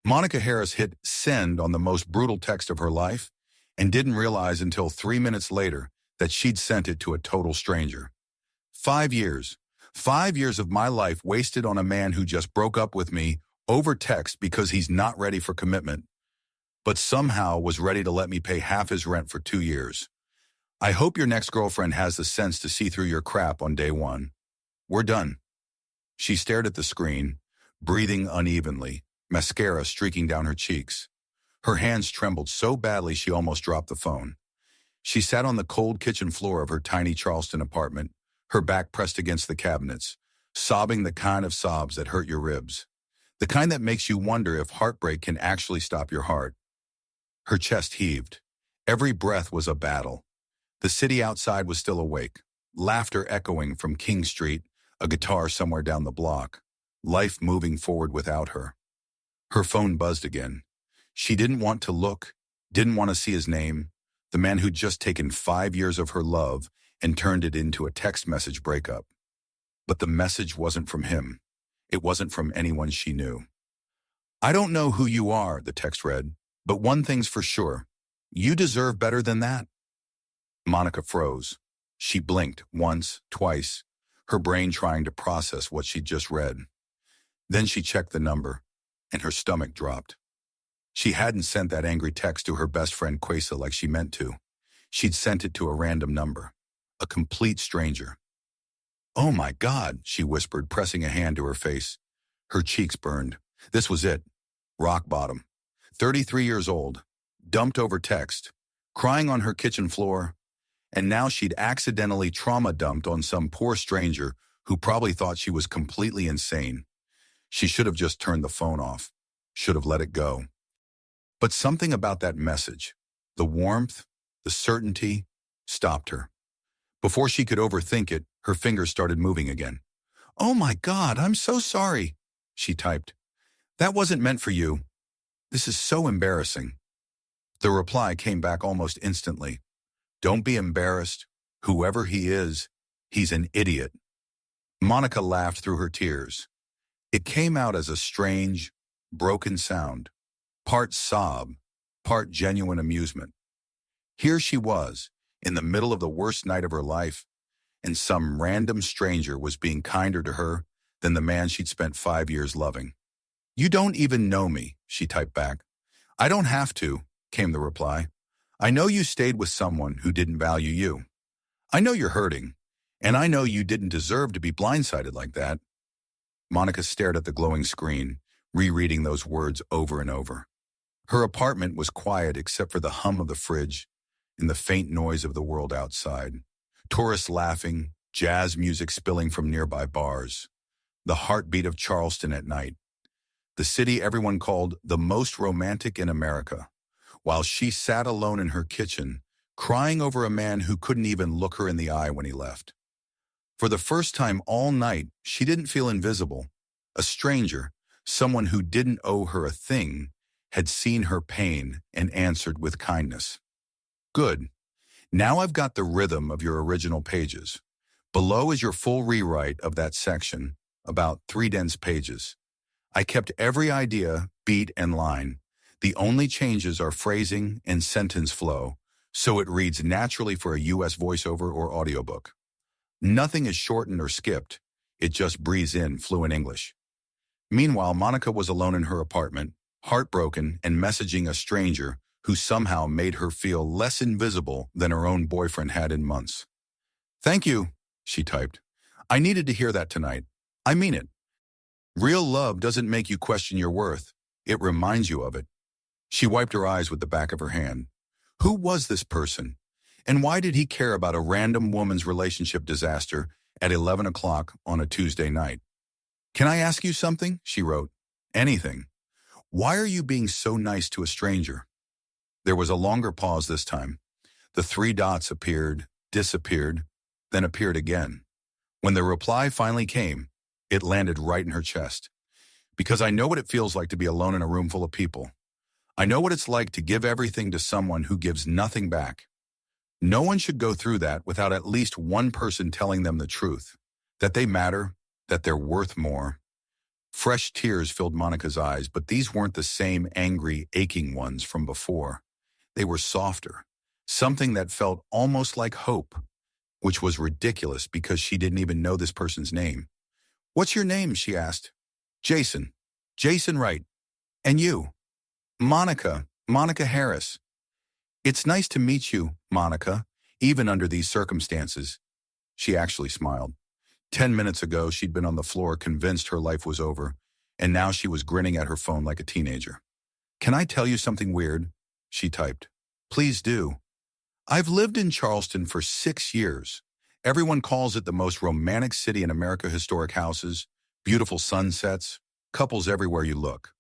Monica Harris hit send on the most brutal text of her life and didn't realize until 3 minutes later that she'd sent it to a total stranger. 5 years. 5 years of my life wasted on a man who just broke up with me over text because he's not ready for commitment, but somehow was ready to let me pay half his rent for 2 years. I hope your next girlfriend has the sense to see through your crap on day one. We're done. She stared at the screen, breathing unevenly, mascara streaking down her cheeks. Her hands trembled so badly she almost dropped the phone. She sat on the cold kitchen floor of her tiny Charleston apartment, her back pressed against the cabinets, sobbing the kind of sobs that hurt your ribs, the kind that makes you wonder if heartbreak can actually stop your heart. Her chest heaved. Every breath was a battle. The city outside was still awake, laughter echoing from King Street, a guitar somewhere down the block, life moving forward without her. Her phone buzzed again. She didn't want to look, didn't want to see his name, the man who'd just taken 5 years of her love and turned it into a text message breakup. But the message wasn't from him. It wasn't from anyone she knew. I don't know who you are, the text read, but one thing's for sure. You deserve better than that. Monica froze. She blinked once, twice, her brain trying to process what she'd just read. Then she checked the number, and her stomach dropped. She hadn't sent that angry text to her best friend Quesa like she meant to. She'd sent it to a random number, a complete stranger. Oh my God, she whispered, pressing a hand to her face. Her cheeks burned. This was it. Rock bottom. 33 years old, dumped over text, crying on her kitchen floor, and now she'd accidentally trauma dumped on some poor stranger who probably thought she was completely insane. She should have just turned the phone off, should have let it go. But something about that message, the warmth, the certainty, stopped her. Before she could overthink it, her fingers started moving again. Oh my God, I'm so sorry, she typed. That wasn't meant for you. This is so embarrassing. The reply came back almost instantly. Don't be embarrassed. Whoever he is, he's an idiot. Monica laughed through her tears. It came out as a strange, broken sound, part sob, part genuine amusement. Here she was, in the middle of the worst night of her life, and some random stranger was being kinder to her than the man she'd spent 5 years loving. You don't even know me, she typed back. I don't have to, came the reply. I know you stayed with someone who didn't value you. I know you're hurting, and I know you didn't deserve to be blindsided like that. Monica stared at the glowing screen, rereading those words over and over. Her apartment was quiet except for the hum of the fridge and the faint noise of the world outside. Tourists laughing, jazz music spilling from nearby bars. The heartbeat of Charleston at night. The city everyone called the most romantic in America, while she sat alone in her kitchen, crying over a man who couldn't even look her in the eye when he left. For the first time all night, she didn't feel invisible. A stranger, someone who didn't owe her a thing, had seen her pain and answered with kindness. Good. Now I've got the rhythm of your original pages. Below is your full rewrite of that section, about 3 dense pages. I kept every idea, beat, and line. The only changes are phrasing and sentence flow, so it reads naturally for a US voiceover or audiobook. Nothing is shortened or skipped. It just breathes in fluent English. Meanwhile, Monica was alone in her apartment, heartbroken and messaging a stranger who somehow made her feel less invisible than her own boyfriend had in months. Thank you, she typed. I needed to hear that tonight. I mean it. Real love doesn't make you question your worth. It reminds you of it. She wiped her eyes with the back of her hand. Who was this person? And why did he care about a random woman's relationship disaster at 11 o'clock on a Tuesday night? Can I ask you something? She wrote. Anything. Why are you being so nice to a stranger? There was a longer pause this time. The 3 dots appeared, disappeared, then appeared again. When the reply finally came, it landed right in her chest. Because I know what it feels like to be alone in a room full of people. I know what it's like to give everything to someone who gives nothing back. No one should go through that without at least one person telling them the truth, that they matter, that they're worth more. Fresh tears filled Monica's eyes, but these weren't the same angry, aching ones from before. They were softer, something that felt almost like hope, which was ridiculous because she didn't even know this person's name. "What's your name?" she asked. "Jason. Jason Wright. And you?" "Monica. Monica Harris." "It's nice to meet you, Monica, even under these circumstances." She actually smiled. 10 minutes ago, she'd been on the floor convinced her life was over, and now she was grinning at her phone like a teenager. "Can I tell you something weird?" she typed. "Please do." "I've lived in Charleston for 6 years. Everyone calls it the most romantic city in America. Historic houses, beautiful sunsets, couples everywhere you look.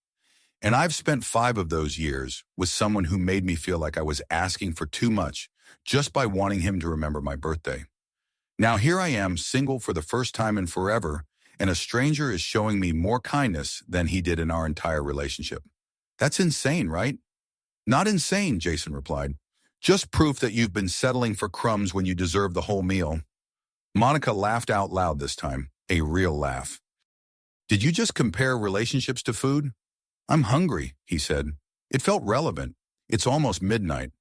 And I've spent 5 of those years with someone who made me feel like I was asking for too much just by wanting him to remember my birthday. Now here I am, single for the first time in forever, and a stranger is showing me more kindness than he did in our entire relationship. That's insane, right?" "Not insane," Jason replied. "Just proof that you've been settling for crumbs when you deserve the whole meal." Monica laughed out loud this time, a real laugh. "Did you just compare relationships to food?" "I'm hungry," he said. It felt relevant. "It's almost midnight.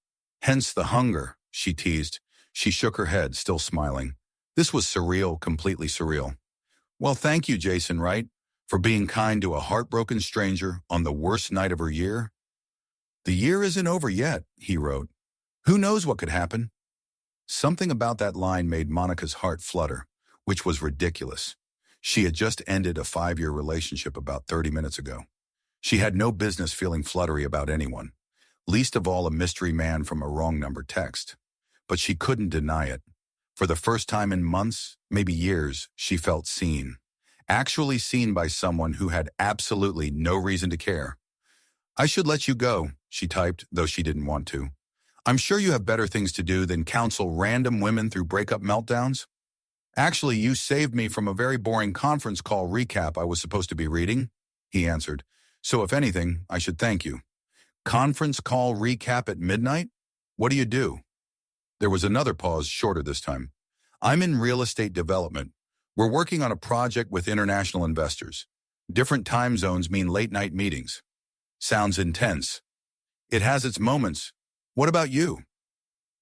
Hence the hunger," she teased. She shook her head, still smiling. This was surreal, completely surreal. "Well, thank you, Jason Wright, for being kind to a heartbroken stranger on the worst night of her year." "The year isn't over yet," he wrote. "Who knows what could happen?" Something about that line made Monica's heart flutter, which was ridiculous. She had just ended a 5-year relationship about 30 minutes ago. She had no business feeling fluttery about anyone, least of all a mystery man from a wrong number text. But she couldn't deny it. For the first time in months, maybe years, she felt seen. Actually seen by someone who had absolutely no reason to care. "I should let you go," she typed, though she didn't want to. "I'm sure you have better things to do than counsel random women through breakup meltdowns." "Actually, you saved me from a very boring conference call recap I was supposed to be reading," he answered. "So if anything, I should thank you." "Conference call recap at midnight? What do you do?" There was another pause, shorter this time. "I'm in real estate development. We're working on a project with international investors. Different time zones mean late-night meetings." "Sounds intense." "It has its moments. What about you?"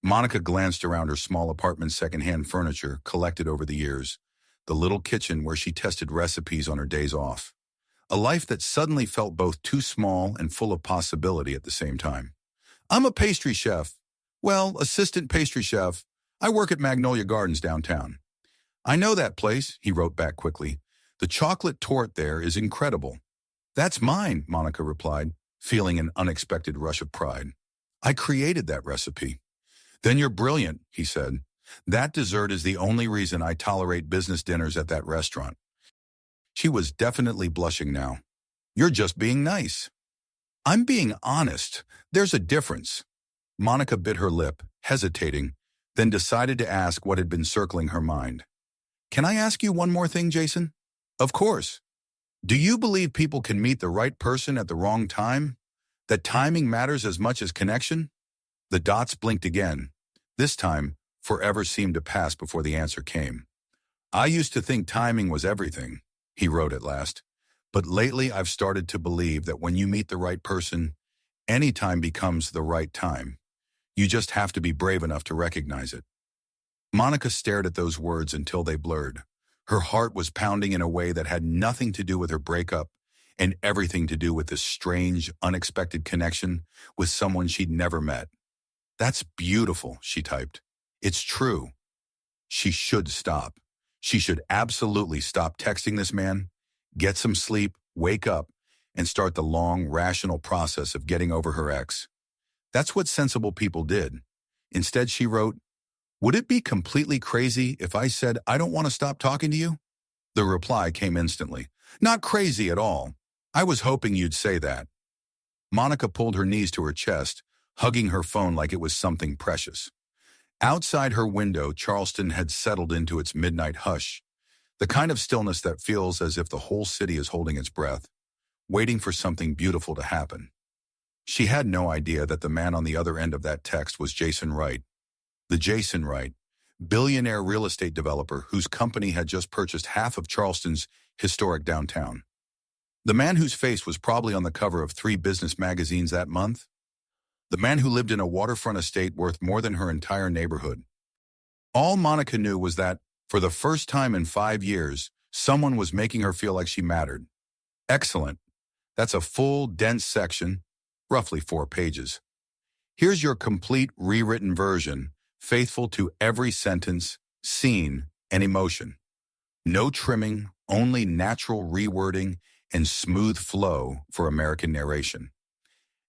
Monica glanced around her small apartment's secondhand furniture collected over the years, the little kitchen where she tested recipes on her days off. A life that suddenly felt both too small and full of possibility at the same time. "I'm a pastry chef. Well, assistant pastry chef. I work at Magnolia Gardens downtown." "I know that place," he wrote back quickly. "The chocolate torte there is incredible." "That's mine," Monica replied, feeling an unexpected rush of pride. "I created that recipe." "Then you're brilliant," he said. "That dessert is the only reason I tolerate business dinners at that restaurant." She was definitely blushing now. "You're just being nice." "I'm being honest. There's a difference." Monica bit her lip, hesitating, then decided to ask what had been circling her mind. "Can I ask you one more thing, Jason?" "Of course." "Do you believe people can meet the right person at the wrong time? That timing matters as much as connection?" The dots blinked again. This time, forever seemed to pass before the answer came. "I used to think timing was everything," he wrote at last. "But lately I've started to believe that when you meet the right person, any time becomes the right time. You just have to be brave enough to recognize it." Monica stared at those words until they blurred. Her heart was pounding in a way that had nothing to do with her breakup and everything to do with this strange, unexpected connection with someone she'd never met. "That's beautiful," she typed. "It's true." She should stop. She should absolutely stop texting this man, get some sleep, wake up, and start the long, rational process of getting over her ex. That's what sensible people did. Instead, she wrote, "Would it be completely crazy if I said I don't want to stop talking to you?" The reply came instantly. "Not crazy at all. I was hoping you'd say that." Monica pulled her knees to her chest, hugging her phone like it was something precious. Outside her window, Charleston had settled into its midnight hush, the kind of stillness that feels as if the whole city is holding its breath, waiting for something beautiful to happen. She had no idea that the man on the other end of that text was Jason Wright. The Jason Wright, billionaire real estate developer whose company had just purchased half of Charleston's historic downtown. The man whose face was probably on the cover of 3 business magazines that month? The man who lived in a waterfront estate worth more than her entire neighborhood? All Monica knew was that, for the first time in 5 years, someone was making her feel like she mattered. Excellent. That's a full, dense section, roughly 4 pages. Here's your complete rewritten version, faithful to every sentence, scene, and emotion. No trimming, only natural rewording and smooth flow for American narration.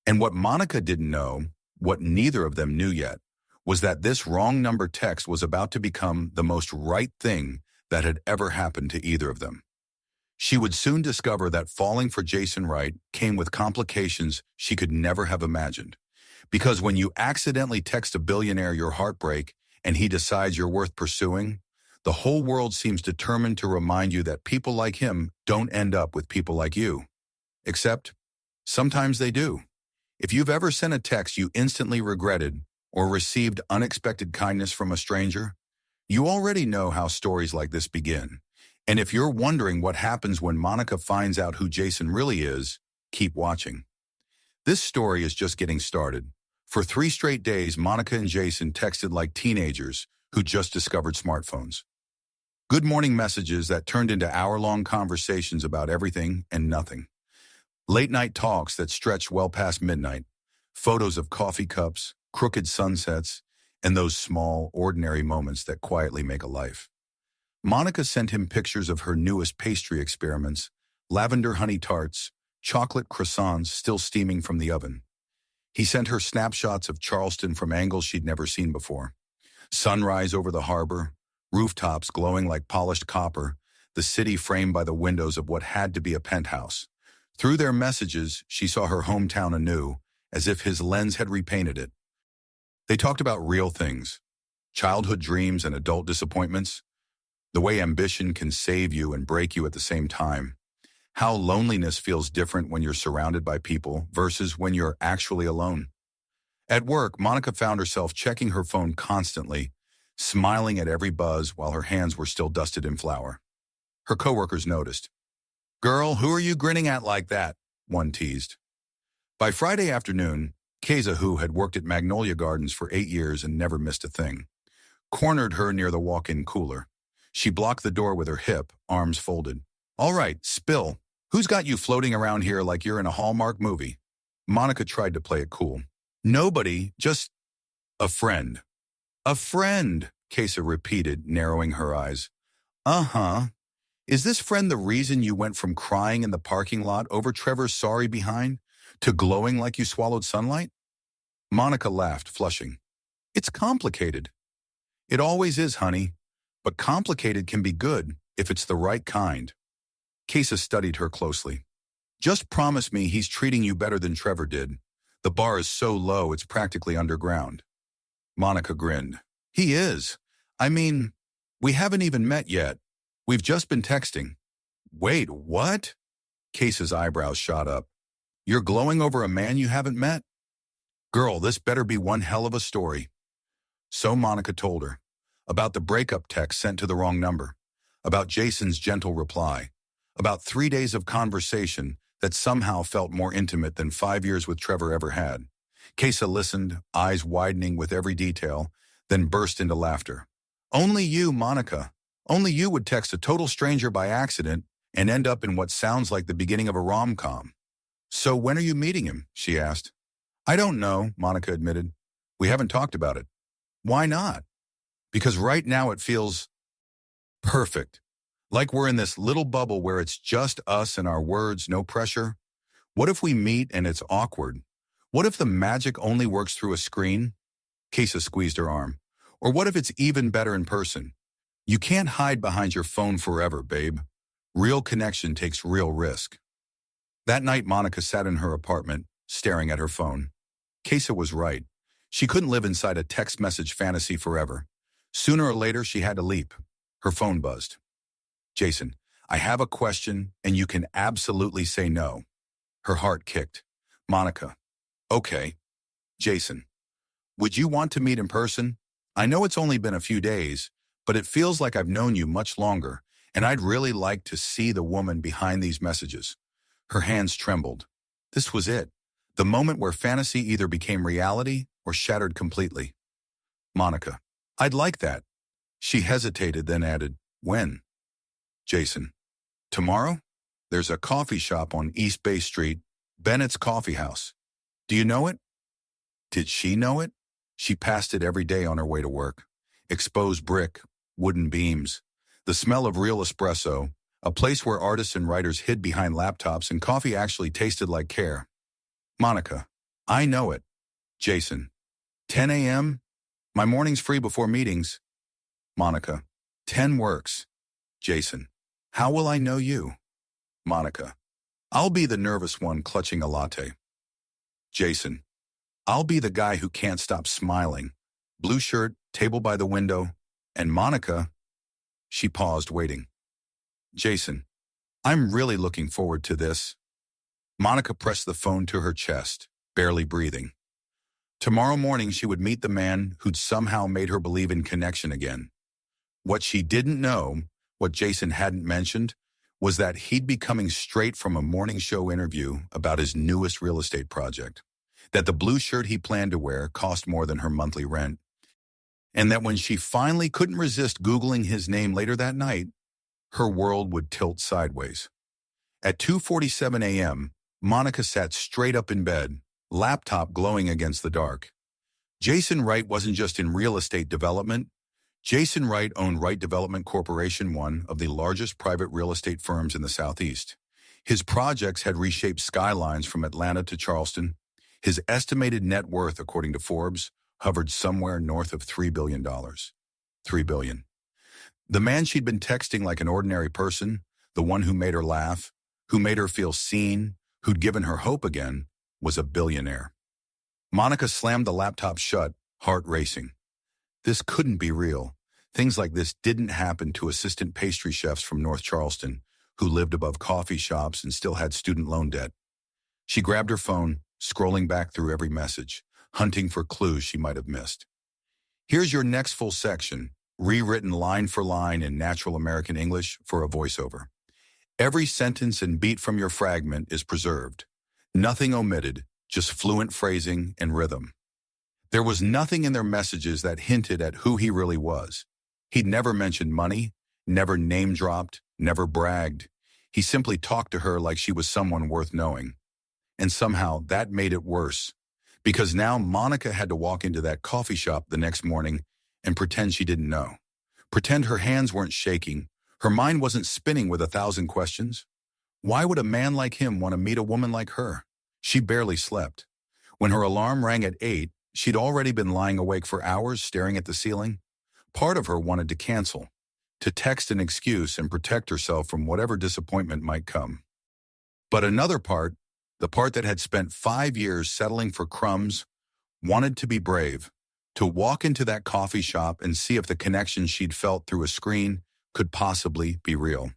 And what Monica didn't know, what neither of them knew yet, was that this wrong number text was about to become the most right thing that had ever happened to either of them. She would soon discover that falling for Jason Wright came with complications she could never have imagined. Because when you accidentally text a billionaire your heartbreak and he decides you're worth pursuing, the whole world seems determined to remind you that people like him don't end up with people like you. Except, sometimes they do. If you've ever sent a text you instantly regretted or received unexpected kindness from a stranger, you already know how stories like this begin. And if you're wondering what happens when Monica finds out who Jason really is, keep watching. This story is just getting started. For 3 straight days, Monica and Jason texted like teenagers who just discovered smartphones. Good morning messages that turned into hour-long conversations about everything and nothing. Late-night talks that stretched well past midnight. Photos of coffee cups, crooked sunsets, and those small, ordinary moments that quietly make a life. Monica sent him pictures of her newest pastry experiments, lavender honey tarts, chocolate croissants still steaming from the oven. He sent her snapshots of Charleston from angles she'd never seen before. Sunrise over the harbor, rooftops glowing like polished copper, the city framed by the windows of what had to be a penthouse. Through their messages, she saw her hometown anew, as if his lens had repainted it. They talked about real things, childhood dreams and adult disappointments, the way ambition can save you and break you at the same time, how loneliness feels different when you're surrounded by people versus when you're actually alone. At work, Monica found herself checking her phone constantly, smiling at every buzz while her hands were still dusted in flour. Her coworkers noticed. "Girl, who are you grinning at like that?" one teased. By Friday afternoon, Keza, who had worked at Magnolia Gardens for 8 years and never missed a thing, cornered her near the walk-in cooler. She blocked the door with her hip, arms folded. "All right, spill. Who's got you floating around here like you're in a Hallmark movie?" Monica tried to play it cool. "Nobody, just a friend." "A friend," Keza repeated, narrowing her eyes. "Uh-huh. Is this friend the reason you went from crying in the parking lot over Trevor's sorry behind to glowing like you swallowed sunlight?" Monica laughed, flushing. "It's complicated." "It always is, honey. But complicated can be good if it's the right kind." Keza studied her closely. "Just promise me he's treating you better than Trevor did. The bar is so low it's practically underground." Monica grinned. "He is. I mean, we haven't even met yet. We've just been texting." "Wait, what?" Keza's eyebrows shot up. "You're glowing over a man you haven't met? Girl, this better be one hell of a story." So Monica told her. About the breakup text sent to the wrong number. About Jason's gentle reply. About 3 days of conversation that somehow felt more intimate than 5 years with Trevor ever had. Keza listened, eyes widening with every detail, then burst into laughter. "Only you, Monica. Only you would text a total stranger by accident and end up in what sounds like the beginning of a rom-com." "So when are you meeting him?" she asked. "I don't know," Monica admitted. "We haven't talked about it." "Why not?" "Because right now it feels perfect. Like we're in this little bubble where it's just us and our words, no pressure. What if we meet and it's awkward? What if the magic only works through a screen?" Keza squeezed her arm. "Or what if it's even better in person? You can't hide behind your phone forever, babe. Real connection takes real risk." That night, Monica sat in her apartment, staring at her phone. Keza was right. She couldn't live inside a text message fantasy forever. Sooner or later, she had to leap. Her phone buzzed. "Jason, I have a question, and you can absolutely say no." Her heart kicked. "Monica." "Okay." "Jason, would you want to meet in person? I know it's only been a few days, but it feels like I've known you much longer, and I'd really like to see the woman behind these messages. Her hands trembled. This was it. The moment where fantasy either became reality or shattered completely. Monica. I'd like that. She hesitated, then added, when? Jason. Tomorrow? There's a coffee shop on East Bay Street, Bennett's Coffee House. Do you know it? Did she know it? She passed it every day on her way to work. Exposed brick, wooden beams, the smell of real espresso, a place where artists and writers hid behind laptops and coffee actually tasted like care. Monica. I know it. Jason. 10 a.m.? My morning's free before meetings. Monica. 10 works. Jason. How will I know you? Monica. I'll be the nervous one clutching a latte. Jason. I'll be the guy who can't stop smiling. Blue shirt, table by the window, and Monica. She paused, waiting. Jason. I'm really looking forward to this. Monica pressed the phone to her chest, barely breathing. Tomorrow morning she would meet the man who'd somehow made her believe in connection again. What she didn't know, what Jason hadn't mentioned, was that he'd be coming straight from a morning show interview about his newest real estate project, that the blue shirt he planned to wear cost more than her monthly rent, and that when she finally couldn't resist Googling his name later that night, her world would tilt sideways. At 2:47 a.m., Monica sat straight up in bed, laptop glowing against the dark. Jason Wright wasn't just in real estate development. Jason Wright owned Wright Development Corporation, one of the largest private real estate firms in the Southeast. His projects had reshaped skylines from Atlanta to Charleston. His estimated net worth, according to Forbes, hovered somewhere north of $3 billion. $3 billion. The man she'd been texting like an ordinary person, the one who made her laugh, who made her feel seen, who'd given her hope again, was a billionaire. Monica slammed the laptop shut, heart racing. This couldn't be real. Things like this didn't happen to assistant pastry chefs from North Charleston who lived above coffee shops and still had student loan debt. She grabbed her phone, scrolling back through every message, hunting for clues she might have missed. Here's your next full section, rewritten line for line in natural American English for a voiceover. Every sentence and beat from your fragment is preserved. Nothing omitted, just fluent phrasing and rhythm. There was nothing in their messages that hinted at who he really was. He'd never mentioned money, never name-dropped, never bragged. He simply talked to her like she was someone worth knowing. And somehow that made it worse, because now Monica had to walk into that coffee shop the next morning and pretend she didn't know. Pretend her hands weren't shaking, her mind wasn't spinning with 1,000 questions. Why would a man like him want to meet a woman like her? She barely slept. When her alarm rang at 8, she'd already been lying awake for hours staring at the ceiling. Part of her wanted to cancel, to text an excuse and protect herself from whatever disappointment might come. But another part, the part that had spent 5 years settling for crumbs, wanted to be brave, to walk into that coffee shop and see if the connection she'd felt through a screen could possibly be real.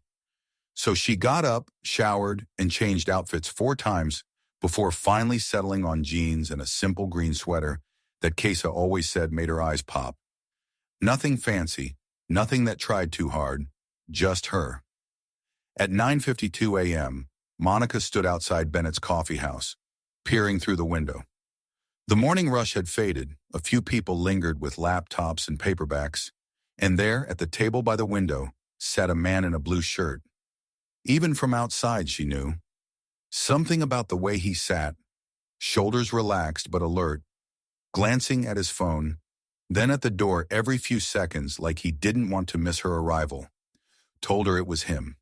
So she got up, showered, and changed outfits 4 times before finally settling on jeans and a simple green sweater that Kesa always said made her eyes pop. Nothing fancy, nothing that tried too hard, just her. At 9:52 a.m., Monica stood outside Bennett's Coffee House, peering through the window. The morning rush had faded, a few people lingered with laptops and paperbacks, and there, at the table by the window, sat a man in a blue shirt. Even from outside, she knew. Something about the way he sat, shoulders relaxed but alert, glancing at his phone, then at the door every few seconds like he didn't want to miss her arrival, told her it was him.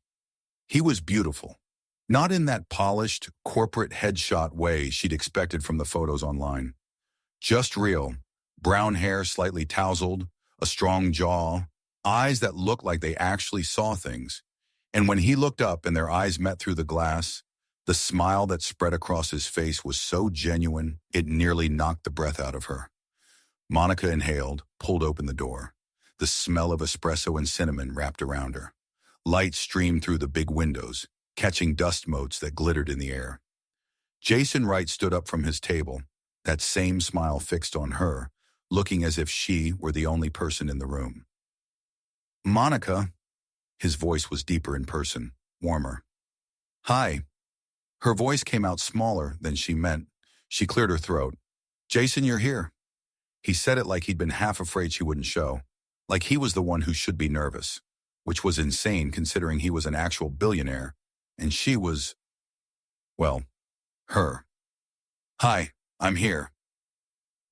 He was beautiful, not in that polished, corporate headshot way she'd expected from the photos online. Just real, brown hair slightly tousled, a strong jaw, eyes that looked like they actually saw things. And when he looked up and their eyes met through the glass, the smile that spread across his face was so genuine, it nearly knocked the breath out of her. Monica inhaled, pulled open the door. The smell of espresso and cinnamon wrapped around her. Light streamed through the big windows, catching dust motes that glittered in the air. Jason Wright stood up from his table, that same smile fixed on her, looking as if she were the only person in the room. Monica, his voice was deeper in person, warmer. Hi. Her voice came out smaller than she meant. She cleared her throat. Jason, you're here. He said it like he'd been half afraid she wouldn't show. Like he was the one who should be nervous. Which was insane considering he was an actual billionaire. And she was, well, her. Hi, I'm here.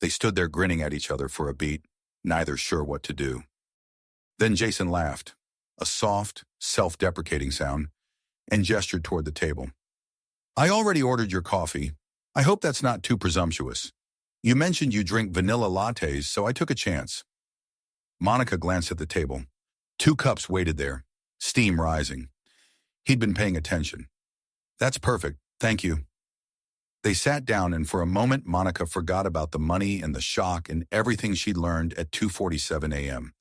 They stood there grinning at each other for a beat, neither sure what to do. Then Jason laughed, a soft, self-deprecating sound, and gestured toward the table. I already ordered your coffee. I hope that's not too presumptuous. You mentioned you drink vanilla lattes, so I took a chance. Monica glanced at the table. 2 cups waited there, steam rising. He'd been paying attention. That's perfect, thank you. They sat down, and for a moment Monica forgot about the money and the shock and everything she'd learned at 2:47 a.m.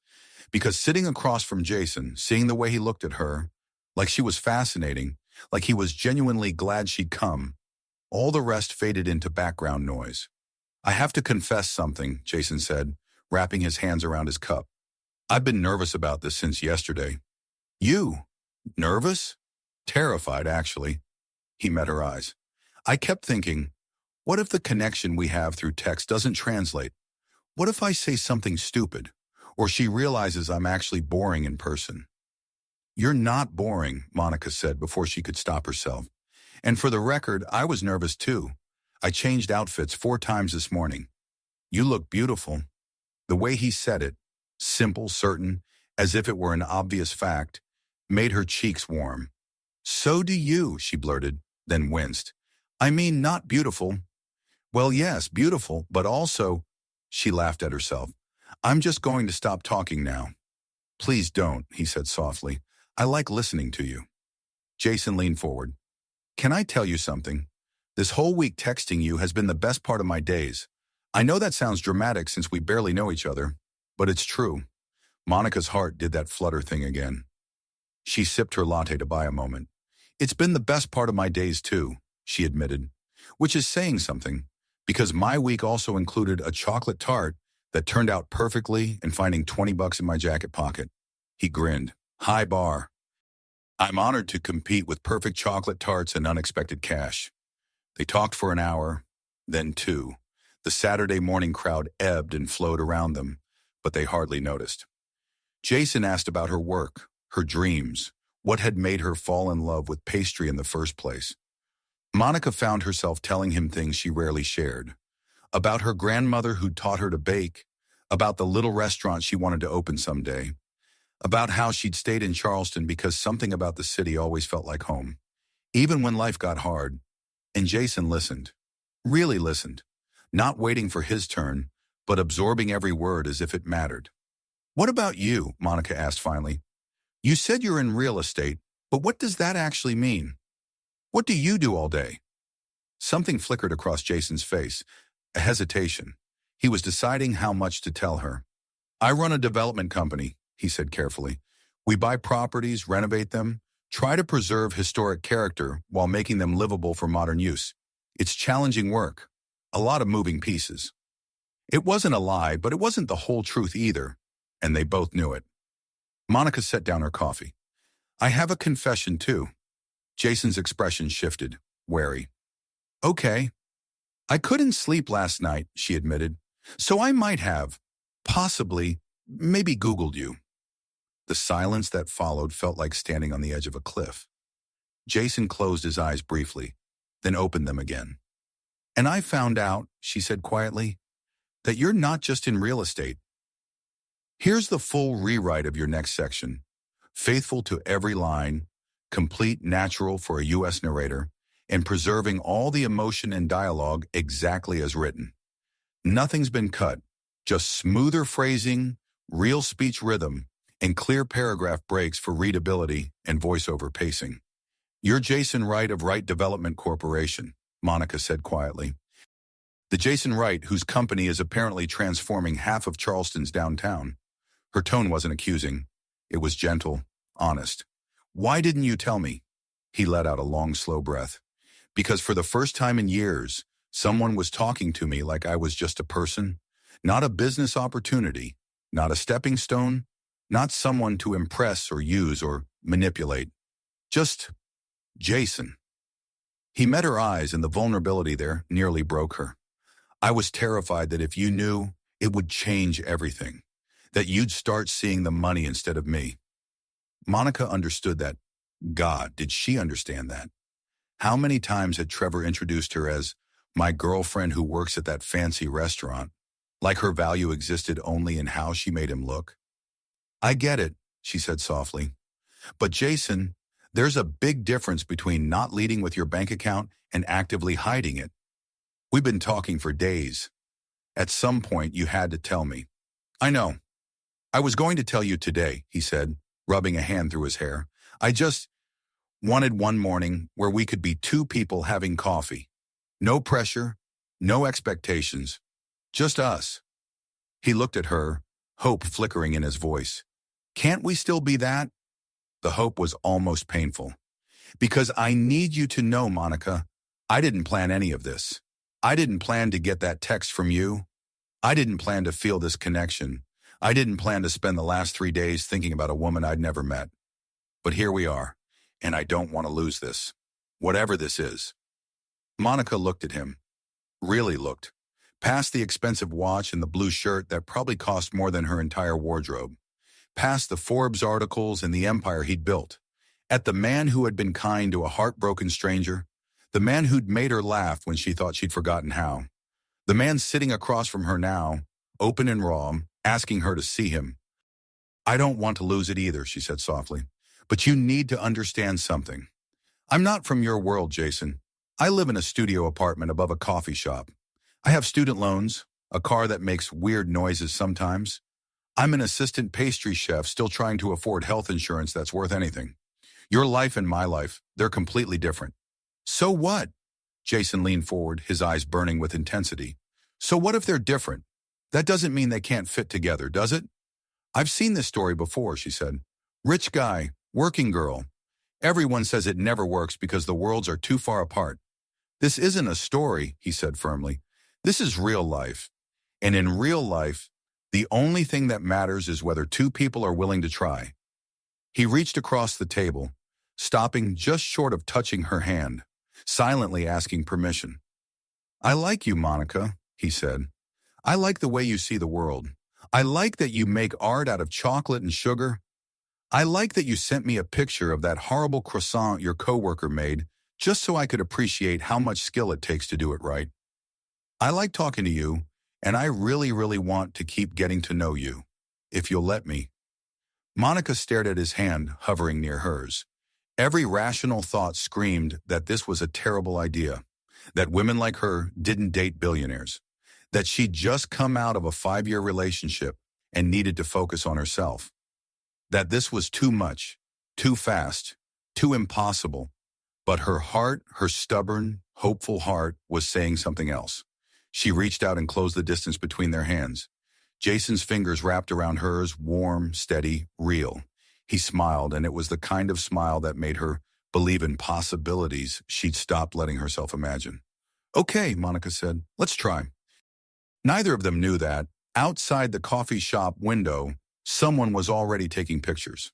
Because sitting across from Jason, seeing the way he looked at her, like she was fascinating, like he was genuinely glad she'd come, all the rest faded into background noise. I have to confess something, Jason said, wrapping his hands around his cup. I've been nervous about this since yesterday. You? Nervous? Terrified, actually. He met her eyes. I kept thinking, what if the connection we have through text doesn't translate? What if I say something stupid? Or she realizes I'm actually boring in person? You're not boring, Monica said before she could stop herself. And for the record, I was nervous too. I changed outfits 4 times this morning. You look beautiful. The way he said it, simple, certain, as if it were an obvious fact, made her cheeks warm. So do you, she blurted, then winced. I mean, not beautiful. Well, yes, beautiful, but also, she laughed at herself. I'm just going to stop talking now. Please don't, he said softly. I like listening to you. Jason leaned forward. Can I tell you something? This whole week texting you has been the best part of my days. I know that sounds dramatic since we barely know each other, but it's true. Monica's heart did that flutter thing again. She sipped her latte to buy a moment. It's been the best part of my days too, she admitted, which is saying something, because my week also included a chocolate tart that turned out perfectly and finding $20 in my jacket pocket. He grinned. High bar. I'm honored to compete with perfect chocolate tarts and unexpected cash. They talked for an hour, then 2. The Saturday morning crowd ebbed and flowed around them, but they hardly noticed. Jason asked about her work, her dreams, what had made her fall in love with pastry in the first place. Monica found herself telling him things she rarely shared. About her grandmother who taught her to bake, about the little restaurant she wanted to open someday, about how she'd stayed in Charleston because something about the city always felt like home, even when life got hard. And Jason listened, really listened, not waiting for his turn, but absorbing every word as if it mattered. What about you? Monica asked finally. You said you're in real estate, but what does that actually mean? What do you do all day? Something flickered across Jason's face, a hesitation. He was deciding how much to tell her. I run a development company, he said carefully. We buy properties, renovate them, try to preserve historic character while making them livable for modern use. It's challenging work, a lot of moving pieces. It wasn't a lie, but it wasn't the whole truth either, and they both knew it. Monica set down her coffee. I have a confession too. Jason's expression shifted, wary. Okay. I couldn't sleep last night, she admitted, so I might have, possibly, maybe Googled you. The silence that followed felt like standing on the edge of a cliff. Jason closed his eyes briefly, then opened them again. And I found out, she said quietly, that you're not just in real estate. Here's the full rewrite of your next section. Faithful to every line, complete, natural for a U.S. narrator, and preserving all the emotion and dialogue exactly as written. Nothing's been cut, just smoother phrasing, real speech rhythm, and clear paragraph breaks for readability and voiceover pacing. You're Jason Wright of Wright Development Corporation, Monica said quietly. The Jason Wright whose company is apparently transforming half of Charleston's downtown. Her tone wasn't accusing. It was gentle, honest. Why didn't you tell me? He let out a long, slow breath. Because for the first time in years, someone was talking to me like I was just a person, not a business opportunity, not a stepping stone, not someone to impress or use or manipulate. Just Jason. He met her eyes, and the vulnerability there nearly broke her. "I was terrified that if you knew, it would change everything, that you'd start seeing the money instead of me." Monica understood that. God, did she understand that? How many times had Trevor introduced her as my girlfriend who works at that fancy restaurant, like her value existed only in how she made him look? "I get it," she said softly. "But Jason, there's a big difference between not leading with your bank account and actively hiding it. We've been talking for days. At some point, you had to tell me." "I know. I was going to tell you today," he said, rubbing a hand through his hair. "I just wanted one morning where we could be two people having coffee. No pressure, no expectations, just us." He looked at her, hope flickering in his voice. "Can't we still be that?" The hope was almost painful. "Because I need you to know, Monica, I didn't plan any of this. I didn't plan to get that text from you. I didn't plan to feel this connection. I didn't plan to spend the last 3 days thinking about a woman I'd never met. But here we are, and I don't want to lose this. Whatever this is." Monica looked at him. Really looked. Past the expensive watch and the blue shirt that probably cost more than her entire wardrobe. Past the Forbes articles and the empire he'd built. At the man who had been kind to a heartbroken stranger. The man who'd made her laugh when she thought she'd forgotten how. The man sitting across from her now, open and raw, asking her to see him. "I don't want to lose it either," she said softly. "But you need to understand something. I'm not from your world, Jason. I live in a studio apartment above a coffee shop. I have student loans, a car that makes weird noises sometimes. I'm an assistant pastry chef still trying to afford health insurance that's worth anything. Your life and my life, they're completely different." "So what?" Jason leaned forward, his eyes burning with intensity. "So what if they're different? That doesn't mean they can't fit together, does it?" "I've seen this story before," she said. "Rich guy, working girl. Everyone says it never works because the worlds are too far apart." "This isn't a story," he said firmly. "This is real life. And in real life, the only thing that matters is whether two people are willing to try." He reached across the table, stopping just short of touching her hand, silently asking permission. "I like you, Monica," he said. "I like the way you see the world. I like that you make art out of chocolate and sugar. I like that you sent me a picture of that horrible croissant your coworker made just so I could appreciate how much skill it takes to do it right. I like talking to you, and I really, really want to keep getting to know you, if you'll let me." Monica stared at his hand hovering near hers. Every rational thought screamed that this was a terrible idea, that women like her didn't date billionaires, that she'd just come out of a 5-year relationship and needed to focus on herself, that this was too much, too fast, too impossible. But her heart, her stubborn, hopeful heart, was saying something else. She reached out and closed the distance between their hands. Jason's fingers wrapped around hers, warm, steady, real. He smiled, and it was the kind of smile that made her believe in possibilities she'd stopped letting herself imagine. "Okay," Monica said, "let's try." Neither of them knew that, outside the coffee shop window, someone was already taking pictures.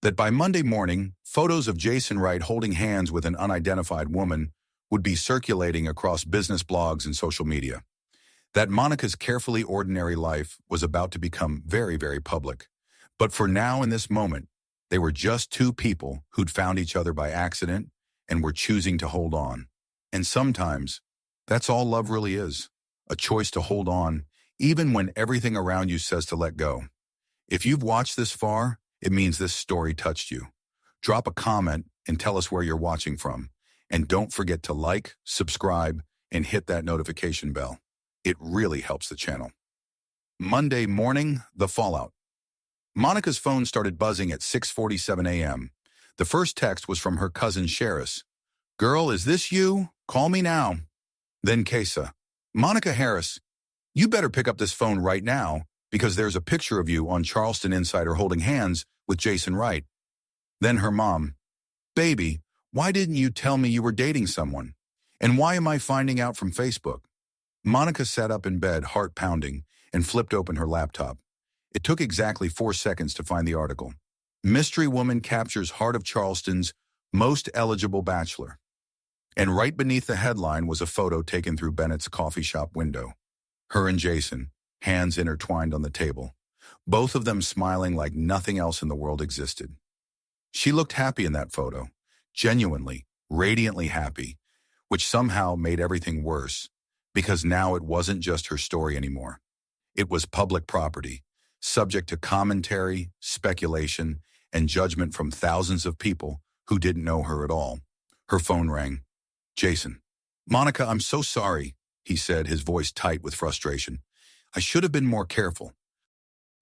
That by Monday morning, photos of Jason Wright holding hands with an unidentified woman would be circulating across business blogs and social media. That Monica's carefully ordinary life was about to become very, very public. But for now, in this moment, they were just two people who'd found each other by accident and were choosing to hold on. And sometimes, that's all love really is, a choice to hold on, even when everything around you says to let go. If you've watched this far, it means this story touched you. Drop a comment and tell us where you're watching from. And don't forget to like, subscribe, and hit that notification bell. It really helps the channel. Monday morning, the fallout. Monica's phone started buzzing at 6:47 a.m. The first text was from her cousin Sheris. "Girl, is this you? Call me now." Then Kesa. "Monica Harris, you better pick up this phone right now because there's a picture of you on Charleston Insider holding hands with Jason Wright." Then her mom. "Baby, why didn't you tell me you were dating someone? And why am I finding out from Facebook?" Monica sat up in bed, heart pounding, and flipped open her laptop. It took exactly 4 seconds to find the article. "Mystery woman captures heart of Charleston's most eligible bachelor." And right beneath the headline was a photo taken through Bennett's coffee shop window. Her and Jason, hands intertwined on the table, both of them smiling like nothing else in the world existed. She looked happy in that photo, genuinely, radiantly happy, which somehow made everything worse, because now it wasn't just her story anymore. It was public property, subject to commentary, speculation, and judgment from thousands of people who didn't know her at all. Her phone rang. Jason. Monica, I'm so sorry, he said, his voice tight with frustration. I should have been more careful.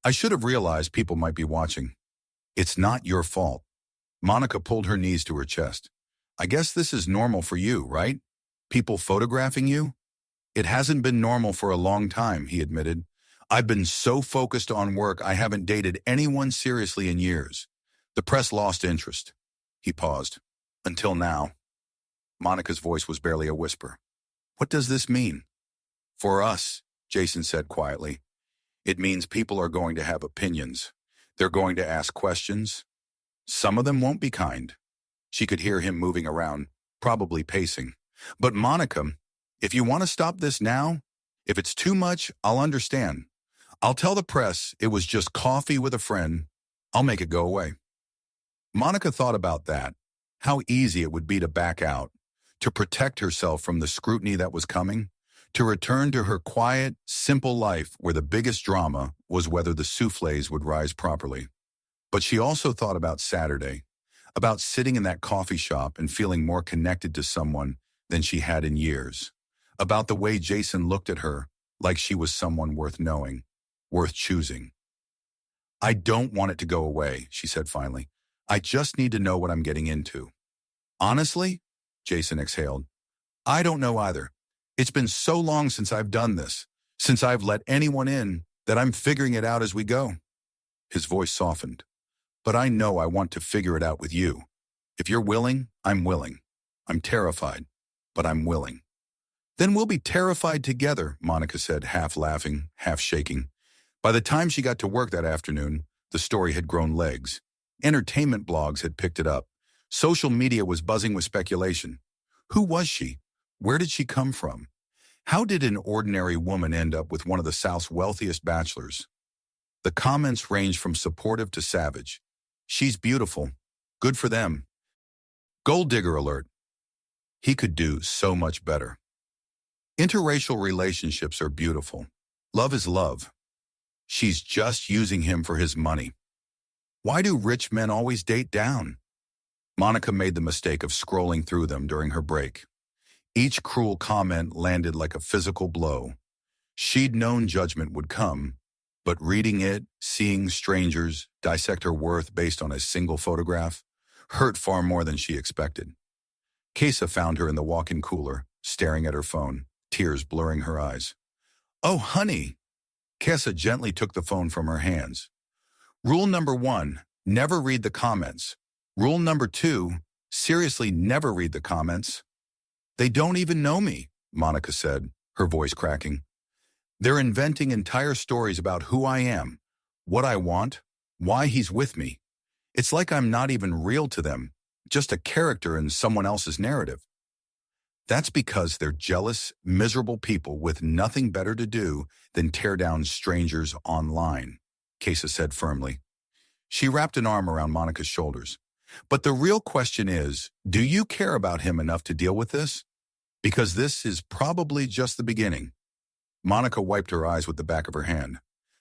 I should have realized people might be watching. It's not your fault. Monica pulled her knees to her chest. I guess this is normal for you, right? People photographing you? It hasn't been normal for a long time, he admitted. I've been so focused on work I haven't dated anyone seriously in years. The press lost interest. He paused. Until now. Monica's voice was barely a whisper. What does this mean? For us, Jason said quietly, it means people are going to have opinions. They're going to ask questions. Some of them won't be kind. She could hear him moving around, probably pacing. But Monica, if you want to stop this now, if it's too much, I'll understand. I'll tell the press it was just coffee with a friend. I'll make it go away. Monica thought about that, how easy it would be to back out, to protect herself from the scrutiny that was coming, to return to her quiet, simple life where the biggest drama was whether the soufflés would rise properly. But she also thought about Saturday, about sitting in that coffee shop and feeling more connected to someone than she had in years, about the way Jason looked at her like she was someone worth knowing, worth choosing. I don't want it to go away, she said finally. I just need to know what I'm getting into. Honestly, Jason exhaled, I don't know either. It's been so long since I've done this, since I've let anyone in, that I'm figuring it out as we go. His voice softened. But I know I want to figure it out with you. If you're willing, I'm willing. I'm terrified, but I'm willing. Then we'll be terrified together, Monica said, half laughing, half shaking. By the time she got to work that afternoon, the story had grown legs. Entertainment blogs had picked it up. Social media was buzzing with speculation. Who was she? Where did she come from? How did an ordinary woman end up with one of the South's wealthiest bachelors? The comments ranged from supportive to savage. She's beautiful. Good for them. Gold digger alert. He could do so much better. Interracial relationships are beautiful. Love is love. She's just using him for his money. Why do rich men always date down? Monica made the mistake of scrolling through them during her break. Each cruel comment landed like a physical blow. She'd known judgment would come, but reading it, seeing strangers dissect her worth based on a single photograph, hurt far more than she expected. Kesa found her in the walk-in cooler, staring at her phone, tears blurring her eyes. Oh, honey! Kesa gently took the phone from her hands. Rule number 1, never read the comments. Rule number 2, seriously never read the comments. They don't even know me, Monica said, her voice cracking. They're inventing entire stories about who I am, what I want, why he's with me. It's like I'm not even real to them, just a character in someone else's narrative. That's because they're jealous, miserable people with nothing better to do than tear down strangers online, Kesa said firmly. She wrapped an arm around Monica's shoulders. But the real question is, do you care about him enough to deal with this? Because this is probably just the beginning. Monica wiped her eyes with the back of her hand.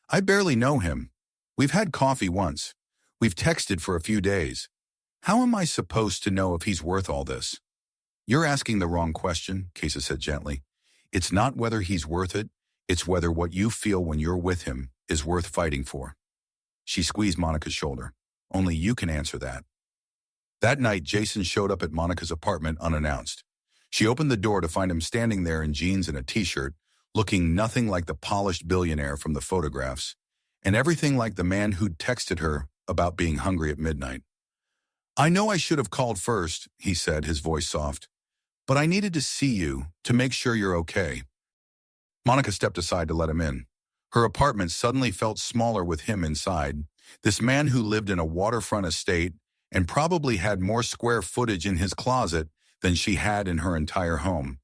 I barely know him. We've had coffee once. We've texted for a few days. How am I supposed to know if he's worth all this? You're asking the wrong question, Kesa said gently. It's not whether he's worth it. It's whether what you feel when you're with him is worth fighting for. She squeezed Monica's shoulder. Only you can answer that. That night, Jason showed up at Monica's apartment unannounced. She opened the door to find him standing there in jeans and a t-shirt, looking nothing like the polished billionaire from the photographs, and everything like the man who'd texted her about being hungry at midnight. I know I should have called first, he said, his voice soft, but I needed to see you to make sure you're okay. Monica stepped aside to let him in. Her apartment suddenly felt smaller with him inside, this man who lived in a waterfront estate and probably had more square footage in his closet than she had in her entire home.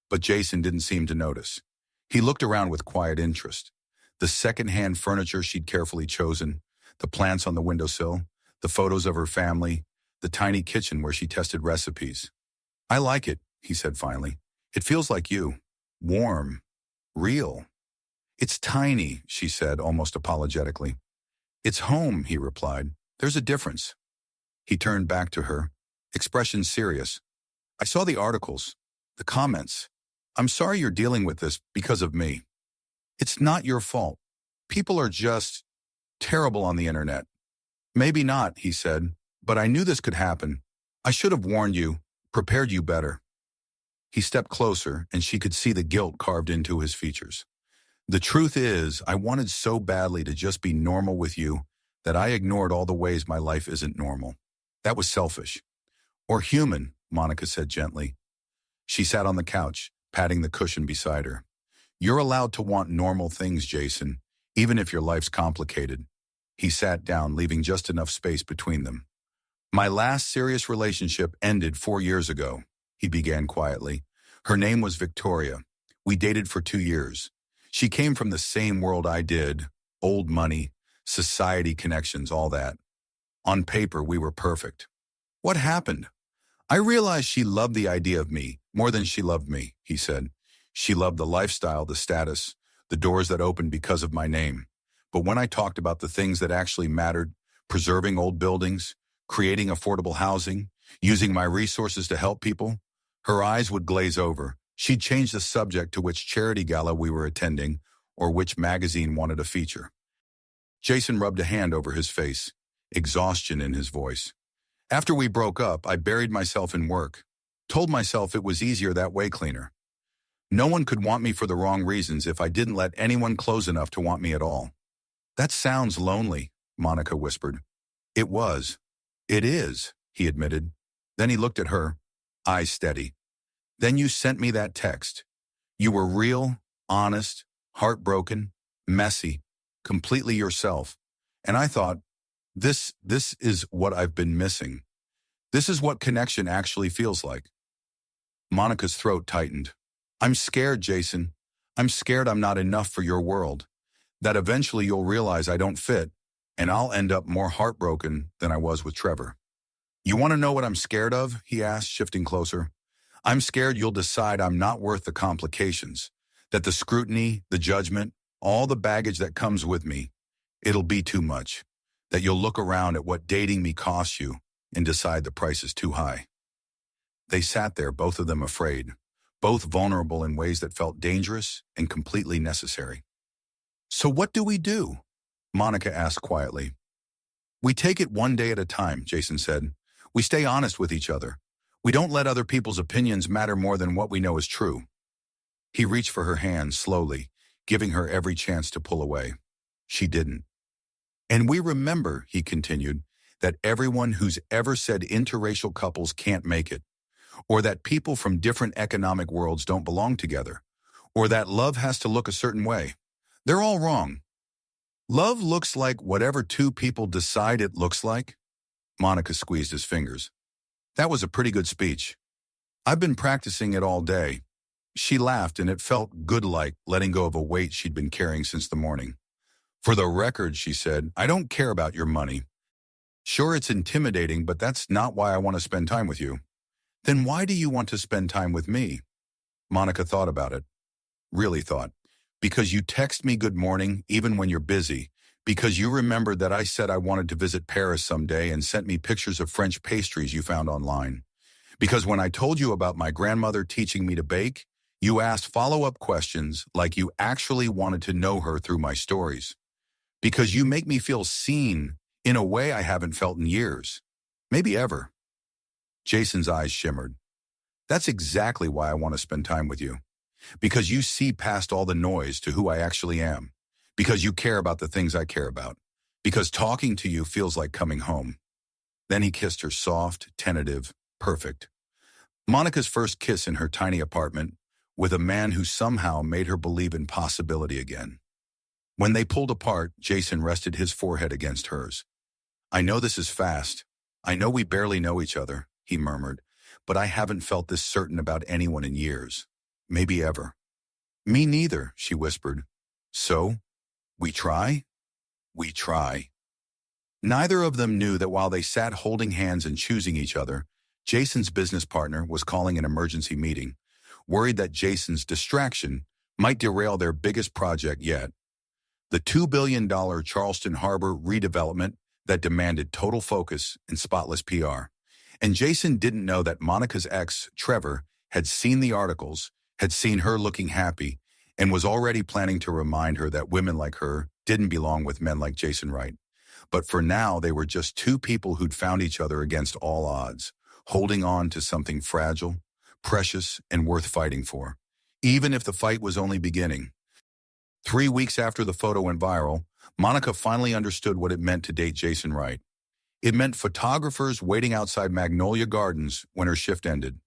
But Jason didn't seem to notice. He looked around with quiet interest. The second-hand furniture she'd carefully chosen, the plants on the windowsill, the photos of her family, the tiny kitchen where she tested recipes. "I like it," he said finally. "It feels like you. Warm. Real." "It's tiny," she said, almost apologetically. "It's home," he replied. "There's a difference." He turned back to her, expression serious. "I saw the articles, the comments. I'm sorry you're dealing with this because of me. It's not your fault. People are just terrible on the internet." "Maybe not," he said, "but I knew this could happen. I should have warned you, prepared you better." He stepped closer, and she could see the guilt carved into his features. "The truth is, I wanted so badly to just be normal with you that I ignored all the ways my life isn't normal. That was selfish." "Or human," Monica said gently. She sat on the couch, patting the cushion beside her. "You're allowed to want normal things, Jason, even if your life's complicated." He sat down, leaving just enough space between them. "My last serious relationship ended 4 years ago," he began quietly. "Her name was Victoria. We dated for 2 years. She came from the same world I did, old money, society connections, all that. On paper, we were perfect. What happened? I realized she loved the idea of me more than she loved me," he said. "She loved the lifestyle, the status, the doors that opened because of my name. But when I talked about the things that actually mattered, preserving old buildings, creating affordable housing, using my resources to help people, her eyes would glaze over. She'd change the subject to which charity gala we were attending or which magazine wanted a feature." Jason rubbed a hand over his face, exhaustion in his voice. "After we broke up, I buried myself in work. Told myself it was easier that way, cleaner. No one could want me for the wrong reasons if I didn't let anyone close enough to want me at all." "That sounds lonely," Monica whispered. "It was. It is," he admitted. Then he looked at her, eyes steady. "Then you sent me that text. You were real, honest, heartbroken, messy, completely yourself. And I thought, this is what I've been missing. This is what connection actually feels like." Monica's throat tightened. "I'm scared, Jason. I'm scared I'm not enough for your world. That eventually you'll realize I don't fit, and I'll end up more heartbroken than I was with Trevor." "You want to know what I'm scared of?" he asked, shifting closer. "I'm scared you'll decide I'm not worth the complications, that the scrutiny, the judgment, all the baggage that comes with me, it'll be too much. That you'll look around at what dating me costs you and decide the price is too high." They sat there, both of them afraid, both vulnerable in ways that felt dangerous and completely necessary. "So what do we do?" Monica asked quietly. "We take it one day at a time," Jason said. "We stay honest with each other. We don't let other people's opinions matter more than what we know is true." He reached for her hand slowly, giving her every chance to pull away. She didn't. "And we remember," he continued, "that everyone who's ever said interracial couples can't make it, or that people from different economic worlds don't belong together, or that love has to look a certain way. They're all wrong. Love looks like whatever two people decide it looks like." Monica squeezed his fingers. "That was a pretty good speech. I've been practicing it all day." She laughed, and it felt good-like, letting go of a weight she'd been carrying since the morning. "For the record," she said, "I don't care about your money. Sure, it's intimidating, but that's not why I want to spend time with you." "Then why do you want to spend time with me?" Monica thought about it. Really thought. "Because you text me good morning, even when you're busy. Because you remembered that I said I wanted to visit Paris someday and sent me pictures of French pastries you found online. Because when I told you about my grandmother teaching me to bake, you asked follow-up questions like you actually wanted to know her through my stories. Because you make me feel seen in a way I haven't felt in years. Maybe ever." Jason's eyes shimmered. "That's exactly why I want to spend time with you. Because you see past all the noise to who I actually am. Because you care about the things I care about. Because talking to you feels like coming home." Then he kissed her, soft, tentative, perfect. Monica's first kiss in her tiny apartment, with a man who somehow made her believe in possibility again. When they pulled apart, Jason rested his forehead against hers. "I know this is fast. I know we barely know each other," he murmured, but I haven't felt this certain about anyone in years. Maybe ever. Me neither, she whispered. So, we try? We try. Neither of them knew that while they sat holding hands and choosing each other, Jason's business partner was calling an emergency meeting, worried that Jason's distraction might derail their biggest project yet. The $2 billion Charleston Harbor redevelopment that demanded total focus and spotless PR. And Jason didn't know that Monica's ex, Trevor, had seen the articles, had seen her looking happy, and was already planning to remind her that women like her didn't belong with men like Jason Wright. But for now, they were just two people who'd found each other against all odds, holding on to something fragile, precious, and worth fighting for, even if the fight was only beginning. 3 weeks after the photo went viral, Monica finally understood what it meant to date Jason Wright. It meant photographers waiting outside Magnolia Gardens when her shift ended.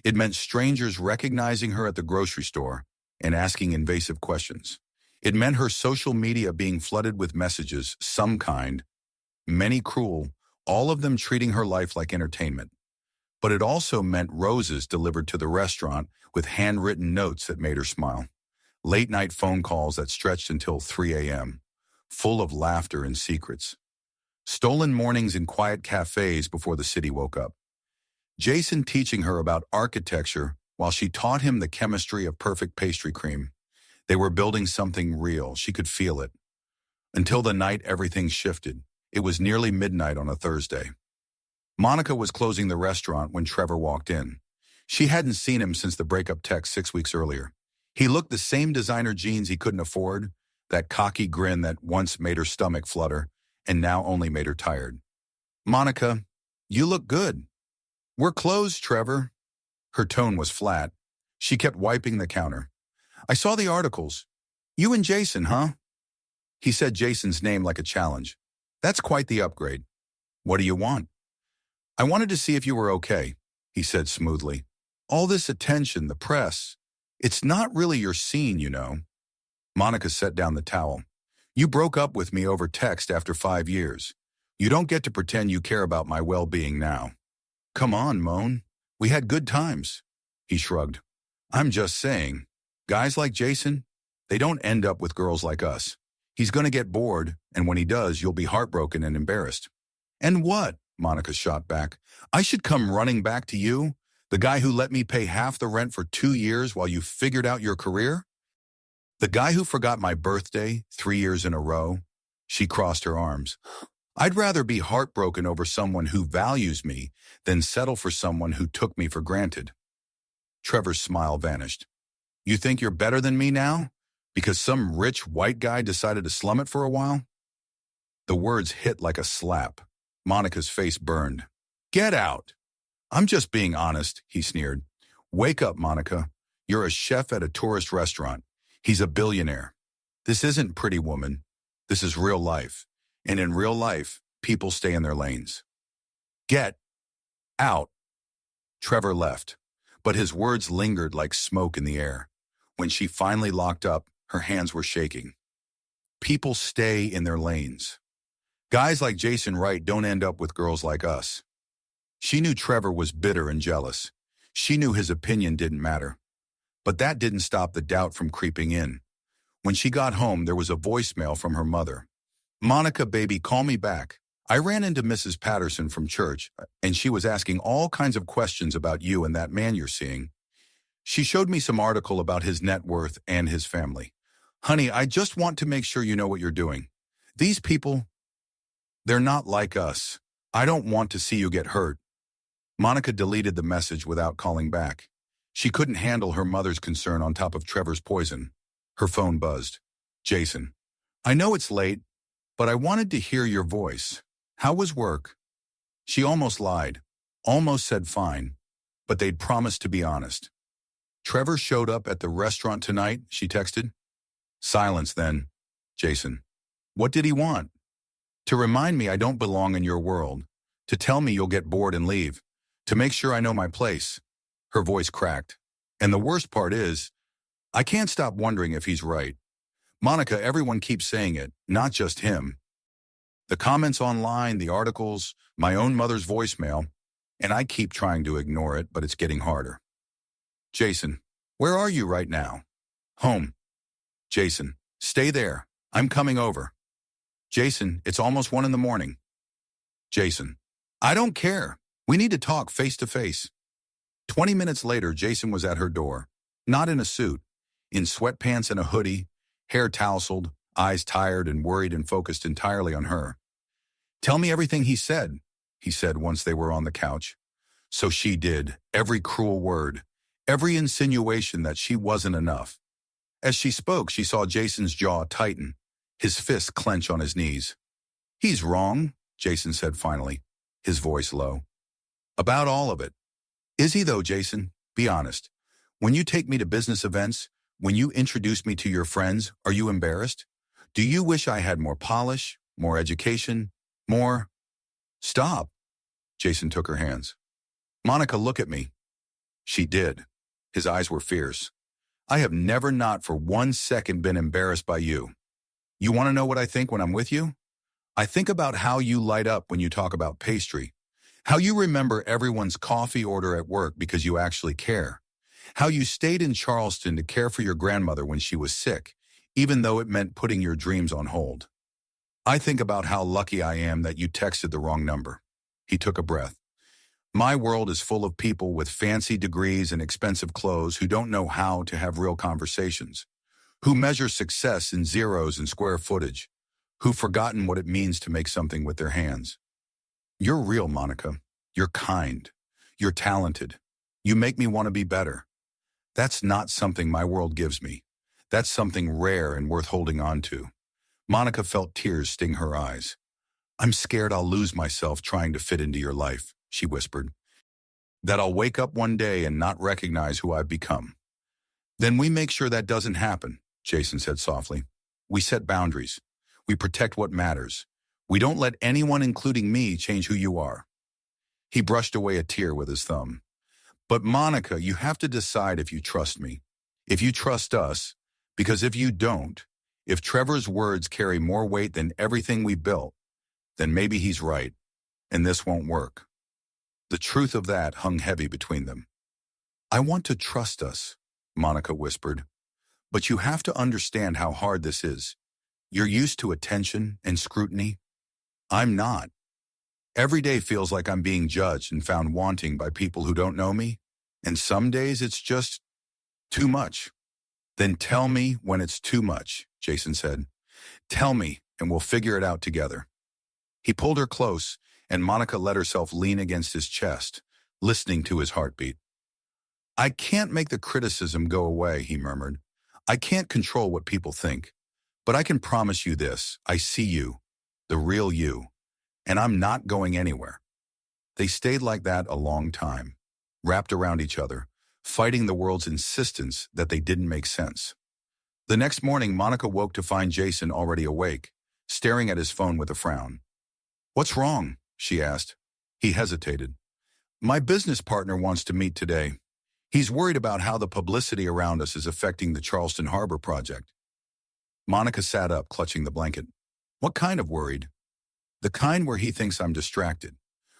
It meant strangers recognizing her at the grocery store and asking invasive questions. It meant her social media being flooded with messages, some kind, many cruel, all of them treating her life like entertainment. But it also meant roses delivered to the restaurant with handwritten notes that made her smile. Late-night phone calls that stretched until 3 a.m., full of laughter and secrets. Stolen mornings in quiet cafes before the city woke up. Jason teaching her about architecture while she taught him the chemistry of perfect pastry cream. They were building something real. She could feel it. Until the night everything shifted. It was nearly midnight on a Thursday. Monica was closing the restaurant when Trevor walked in. She hadn't seen him since the breakup text 6 weeks earlier. He looked the same designer jeans he couldn't afford, that cocky grin that once made her stomach flutter and now only made her tired. Monica, you look good. We're closed, Trevor. Her tone was flat. She kept wiping the counter. I saw the articles. You and Jason, huh? He said Jason's name like a challenge. That's quite the upgrade. What do you want? I wanted to see if you were okay, he said smoothly. All this attention, the press. It's not really your scene, you know. Monica set down the towel. You broke up with me over text after 5 years. You don't get to pretend you care about my well-being now. Come on, Moan. We had good times. He shrugged. I'm just saying. Guys like Jason, they don't end up with girls like us. He's going to get bored, and when he does, you'll be heartbroken and embarrassed. And what? Monica shot back. I should come running back to you? The guy who let me pay half the rent for 2 years while you figured out your career? The guy who forgot my birthday 3 years in a row? She crossed her arms. I'd rather be heartbroken over someone who values me than settle for someone who took me for granted. Trevor's smile vanished. You think you're better than me now? Because some rich white guy decided to slum it for a while? The words hit like a slap. Monica's face burned. Get out! I'm just being honest, he sneered. Wake up, Monica. You're a chef at a tourist restaurant. He's a billionaire. This isn't Pretty Woman. This is real life. And in real life, people stay in their lanes. Get out. Trevor left, but his words lingered like smoke in the air. When she finally locked up, her hands were shaking. People stay in their lanes. Guys like Jason Wright don't end up with girls like us. She knew Trevor was bitter and jealous. She knew his opinion didn't matter. But that didn't stop the doubt from creeping in. When she got home, there was a voicemail from her mother. Monica, baby, call me back. I ran into Mrs. Patterson from church, and she was asking all kinds of questions about you and that man you're seeing. She showed me some article about his net worth and his family. Honey, I just want to make sure you know what you're doing. These people, they're not like us. I don't want to see you get hurt. Monica deleted the message without calling back. She couldn't handle her mother's concern on top of Trevor's poison. Her phone buzzed. Jason, I know it's late, but I wanted to hear your voice. How was work? She almost lied, almost said fine, but they'd promised to be honest. Trevor showed up at the restaurant tonight, she texted. Silence then. Jason, what did he want? To remind me I don't belong in your world. To tell me you'll get bored and leave. To make sure I know my place. Her voice cracked. And the worst part is, I can't stop wondering if he's right. Monica, everyone keeps saying it, not just him. The comments online, the articles, my own mother's voicemail. And I keep trying to ignore it, but it's getting harder. Jason, where are you right now? Home. Jason, stay there. I'm coming over. Jason, it's almost 1 in the morning. Jason, I don't care. We need to talk face to face. 20 minutes later, Jason was at her door, not in a suit, in sweatpants and a hoodie, hair tousled, eyes tired and worried and focused entirely on her. Tell me everything he said once they were on the couch. So she did, every cruel word, every insinuation that she wasn't enough. As she spoke, she saw Jason's jaw tighten, his fists clench on his knees. He's wrong, Jason said finally, his voice low. About all of it. Is he though, Jason? Be honest. When you take me to business events, when you introduce me to your friends, are you embarrassed? Do you wish I had more polish, more education, more? Stop. Jason took her hands. Monica, look at me. She did. His eyes were fierce. I have never not for 1 second been embarrassed by you. You want to know what I think when I'm with you? I think about how you light up when you talk about pastry, how you remember everyone's coffee order at work because you actually care, how you stayed in Charleston to care for your grandmother when she was sick, even though it meant putting your dreams on hold. I think about how lucky I am that you texted the wrong number. He took a breath. My world is full of people with fancy degrees and expensive clothes who don't know how to have real conversations, who measure success in zeros and square footage, who've forgotten what it means to make something with their hands. You're real, Monica. You're kind. You're talented. You make me want to be better. That's not something my world gives me. That's something rare and worth holding on to. Monica felt tears sting her eyes. I'm scared I'll lose myself trying to fit into your life, she whispered. That I'll wake up one day and not recognize who I've become. Then we make sure that doesn't happen, Jason said softly. We set boundaries. We protect what matters. We don't let anyone, including me, change who you are. He brushed away a tear with his thumb. But Monica, you have to decide if you trust me, if you trust us, because if you don't, if Trevor's words carry more weight than everything we built, then maybe he's right, and this won't work. The truth of that hung heavy between them. I want to trust us, Monica whispered, but you have to understand how hard this is. You're used to attention and scrutiny. I'm not. Every day feels like I'm being judged and found wanting by people who don't know me, and some days it's just too much. Then tell me when it's too much, Jason said. Tell me, and we'll figure it out together. He pulled her close, and Monica let herself lean against his chest, listening to his heartbeat. I can't make the criticism go away, he murmured. I can't control what people think, but I can promise you this. I see you, the real you, and I'm not going anywhere. They stayed like that a long time, wrapped around each other, fighting the world's insistence that they didn't make sense. The next morning, Monica woke to find Jason already awake, staring at his phone with a frown. What's wrong? She asked. He hesitated. My business partner wants to meet today. He's worried about how the publicity around us is affecting the Charleston Harbor project. Monica sat up, clutching the blanket. What kind of worried? The kind where he thinks I'm distracted,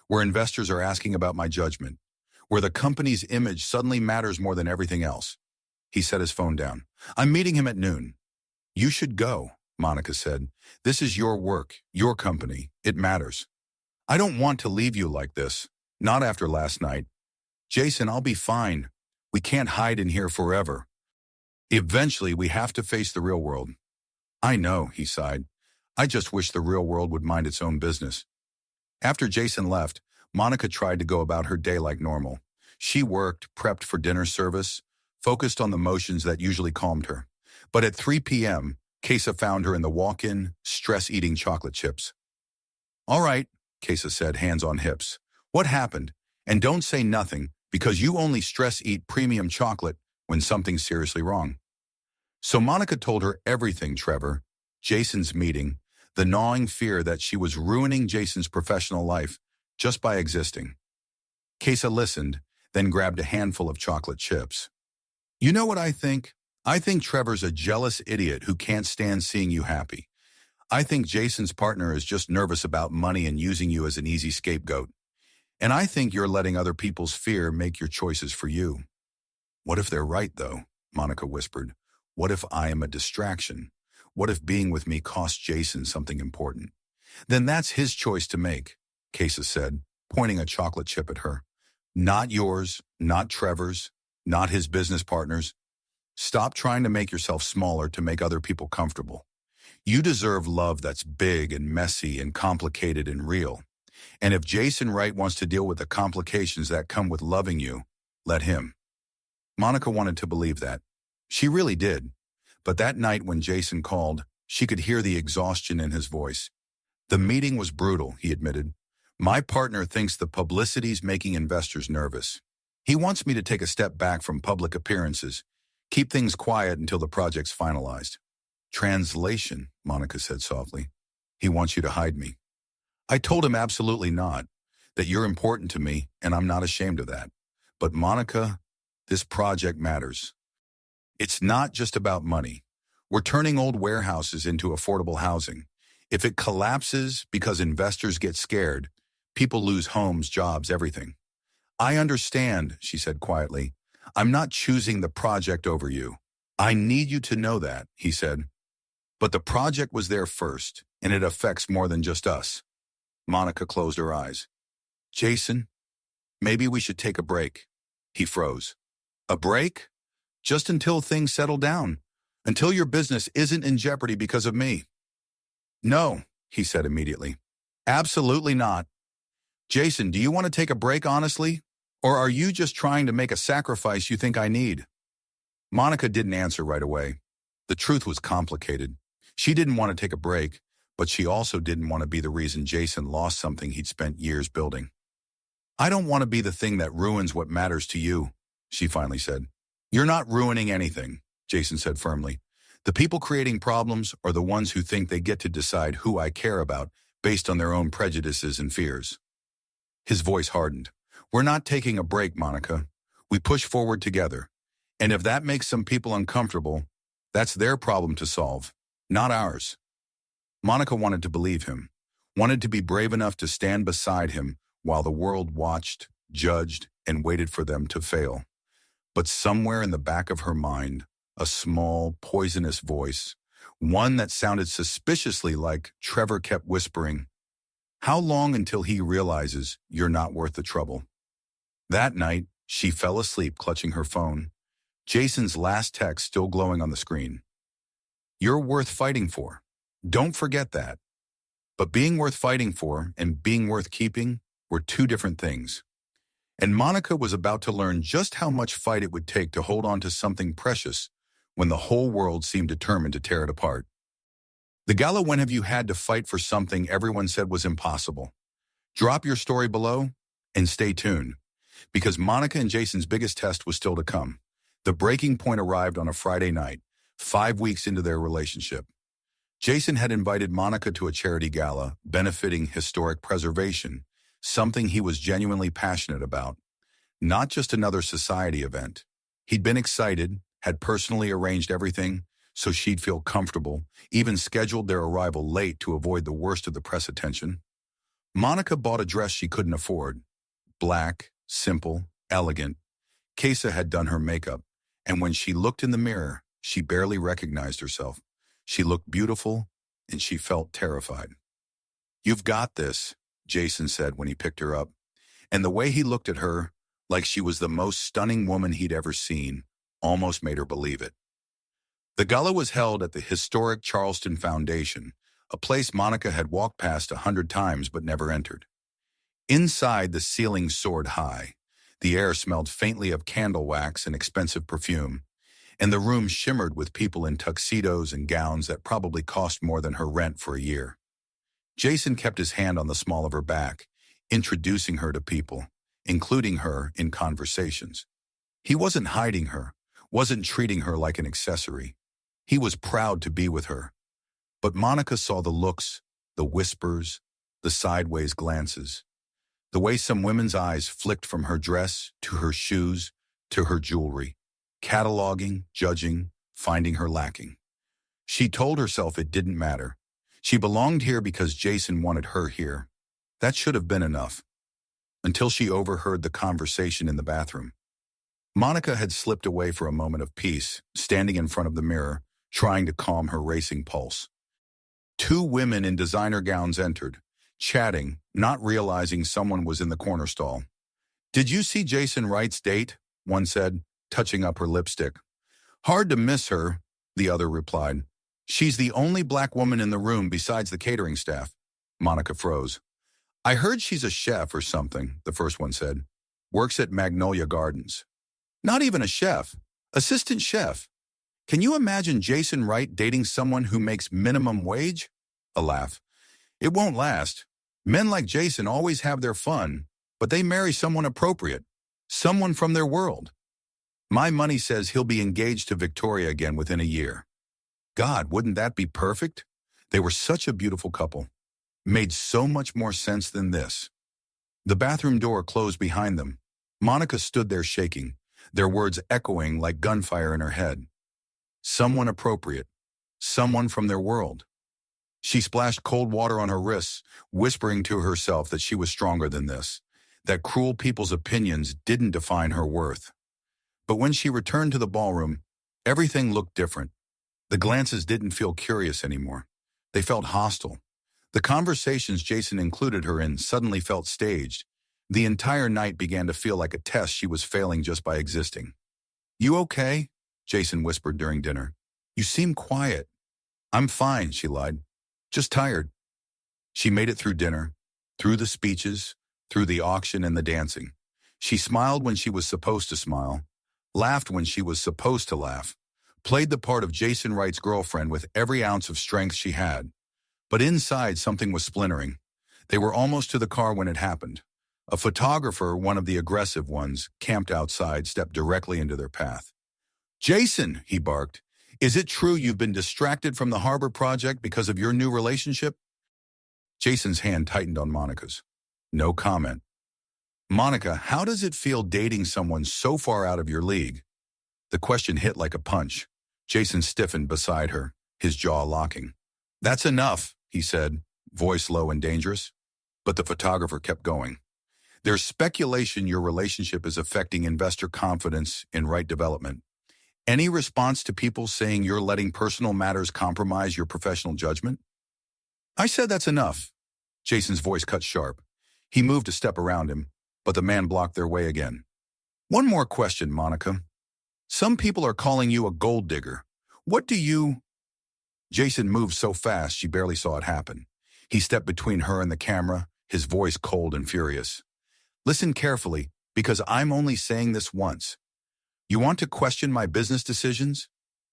where investors are asking about my judgment, where the company's image suddenly matters more than everything else. He set his phone down. I'm meeting him at noon. You should go, Monica said. This is your work, your company. It matters. I don't want to leave you like this, not after last night. Jason, I'll be fine. We can't hide in here forever. Eventually, we have to face the real world. I know, he sighed. I just wish the real world would mind its own business. After Jason left, Monica tried to go about her day like normal. She worked, prepped for dinner service, focused on the motions that usually calmed her. But at 3 p.m., Kesa found her in the walk-in, stress-eating chocolate chips. All right, Kesa said, hands on hips. What happened? And don't say nothing, because you only stress-eat premium chocolate when something's seriously wrong. So Monica told her everything, Trevor, Jason's meeting, the gnawing fear that she was ruining Jason's professional life just by existing. Kesa listened, then grabbed a handful of chocolate chips. You know what I think? I think Trevor's a jealous idiot who can't stand seeing you happy. I think Jason's partner is just nervous about money and using you as an easy scapegoat. And I think you're letting other people's fear make your choices for you. What if they're right, though? Monica whispered. What if I am a distraction? What if being with me costs Jason something important? Then that's his choice to make, Kesa said, pointing a chocolate chip at her. Not yours, not Trevor's, not his business partner's. Stop trying to make yourself smaller to make other people comfortable. You deserve love that's big and messy and complicated and real. And if Jason Wright wants to deal with the complications that come with loving you, let him. Monica wanted to believe that. She really did. But that night when Jason called, she could hear the exhaustion in his voice. The meeting was brutal, he admitted. My partner thinks the publicity's making investors nervous. He wants me to take a step back from public appearances, keep things quiet until the project's finalized. Translation, Monica said softly. He wants you to hide me. I told him absolutely not, that you're important to me, and I'm not ashamed of that. But Monica, this project matters. It's not just about money. We're turning old warehouses into affordable housing. If it collapses because investors get scared, people lose homes, jobs, everything. I understand, she said quietly. I'm not choosing the project over you. I need you to know that, he said. But the project was there first, and it affects more than just us. Monica closed her eyes. Jason, maybe we should take a break. He froze. A break? Just until things settle down. Until your business isn't in jeopardy because of me. No, he said immediately. Absolutely not. Jason, do you want to take a break honestly? Or are you just trying to make a sacrifice you think I need? Monica didn't answer right away. The truth was complicated. She didn't want to take a break, but she also didn't want to be the reason Jason lost something he'd spent years building. I don't want to be the thing that ruins what matters to you, she finally said. You're not ruining anything, Jason said firmly. The people creating problems are the ones who think they get to decide who I care about based on their own prejudices and fears. His voice hardened. We're not taking a break, Monica. We push forward together. And if that makes some people uncomfortable, that's their problem to solve, not ours. Monica wanted to believe him, wanted to be brave enough to stand beside him while the world watched, judged, and waited for them to fail. But somewhere in the back of her mind, a small, poisonous voice, one that sounded suspiciously like Trevor, kept whispering, how long until he realizes you're not worth the trouble? That night, she fell asleep clutching her phone, Jason's last text still glowing on the screen. You're worth fighting for. Don't forget that. But being worth fighting for and being worth keeping were two different things. And Monica was about to learn just how much fight it would take to hold on to something precious when the whole world seemed determined to tear it apart. The gala, when have you had to fight for something everyone said was impossible? Drop your story below and stay tuned, because Monica and Jason's biggest test was still to come. The breaking point arrived on a Friday night, 5 weeks into their relationship. Jason had invited Monica to a charity gala benefiting historic preservation, something he was genuinely passionate about, not just another society event. He'd been excited, had personally arranged everything so she'd feel comfortable, even scheduled their arrival late to avoid the worst of the press attention. Monica bought a dress she couldn't afford. Black, simple, elegant. Kesa had done her makeup, and when she looked in the mirror, she barely recognized herself. She looked beautiful, and she felt terrified. You've got this, Jason said when he picked her up, and the way he looked at her, like she was the most stunning woman he'd ever seen, almost made her believe it. The gala was held at the historic Charleston Foundation, a place Monica had walked past 100 times but never entered. Inside, the ceiling soared high. The air smelled faintly of candle wax and expensive perfume, and the room shimmered with people in tuxedos and gowns that probably cost more than her rent for a year. Jason kept his hand on the small of her back, introducing her to people, including her in conversations. He wasn't hiding her, wasn't treating her like an accessory. He was proud to be with her. But Monica saw the looks, the whispers, the sideways glances, the way some women's eyes flicked from her dress to her shoes to her jewelry, cataloging, judging, finding her lacking. She told herself it didn't matter. She belonged here because Jason wanted her here. That should have been enough. until she overheard the conversation in the bathroom. Monica had slipped away for a moment of peace, standing in front of the mirror, trying to calm her racing pulse. Two women in designer gowns entered, chatting, not realizing someone was in the corner stall. "Did you see Jason Wright's date?" one said, touching up her lipstick. "Hard to miss her," the other replied. "She's the only black woman in the room besides the catering staff." Monica froze. "I heard she's a chef or something," the first one said. "Works at Magnolia Gardens." "Not even a chef. Assistant chef. Can you imagine Jason Wright dating someone who makes minimum wage?" A laugh. "It won't last. Men like Jason always have their fun, but they marry someone appropriate, someone from their world. My money says he'll be engaged to Victoria again within a year." God, wouldn't that be perfect? They were such a beautiful couple. Made so much more sense than this. The bathroom door closed behind them. Monica stood there shaking, their words echoing like gunfire in her head. Someone appropriate. Someone from their world. She splashed cold water on her wrists, whispering to herself that she was stronger than this, that cruel people's opinions didn't define her worth. But when she returned to the ballroom, everything looked different. The glances didn't feel curious anymore. They felt hostile. The conversations Jason included her in suddenly felt staged. The entire night began to feel like a test she was failing just by existing. "You okay?" Jason whispered during dinner. "You seem quiet." "I'm fine," she lied. "Just tired." She made it through dinner, through the speeches, through the auction and the dancing. She smiled when she was supposed to smile, laughed when she was supposed to laugh, played the part of Jason Wright's girlfriend with every ounce of strength she had. But inside, something was splintering. They were almost to the car when it happened. A photographer, one of the aggressive ones, camped outside, stepped directly into their path. "Jason," he barked, "is it true you've been distracted from the harbor project because of your new relationship?" Jason's hand tightened on Monica's. No comment. "Monica, how does it feel dating someone so far out of your league?" The question hit like a punch. Jason stiffened beside her, his jaw locking. "That's enough," he said, voice low and dangerous. But the photographer kept going. "There's speculation your relationship is affecting investor confidence in Wright development. Any response to people saying you're letting personal matters compromise your professional judgment?" "I said that's enough." Jason's voice cut sharp. He moved a step around him, but the man blocked their way again. "One more question, Monica. Some people are calling you a gold digger. What do you—" Jason moved so fast she barely saw it happen. He stepped between her and the camera, his voice cold and furious. "Listen carefully, because I'm only saying this once. You want to question my business decisions?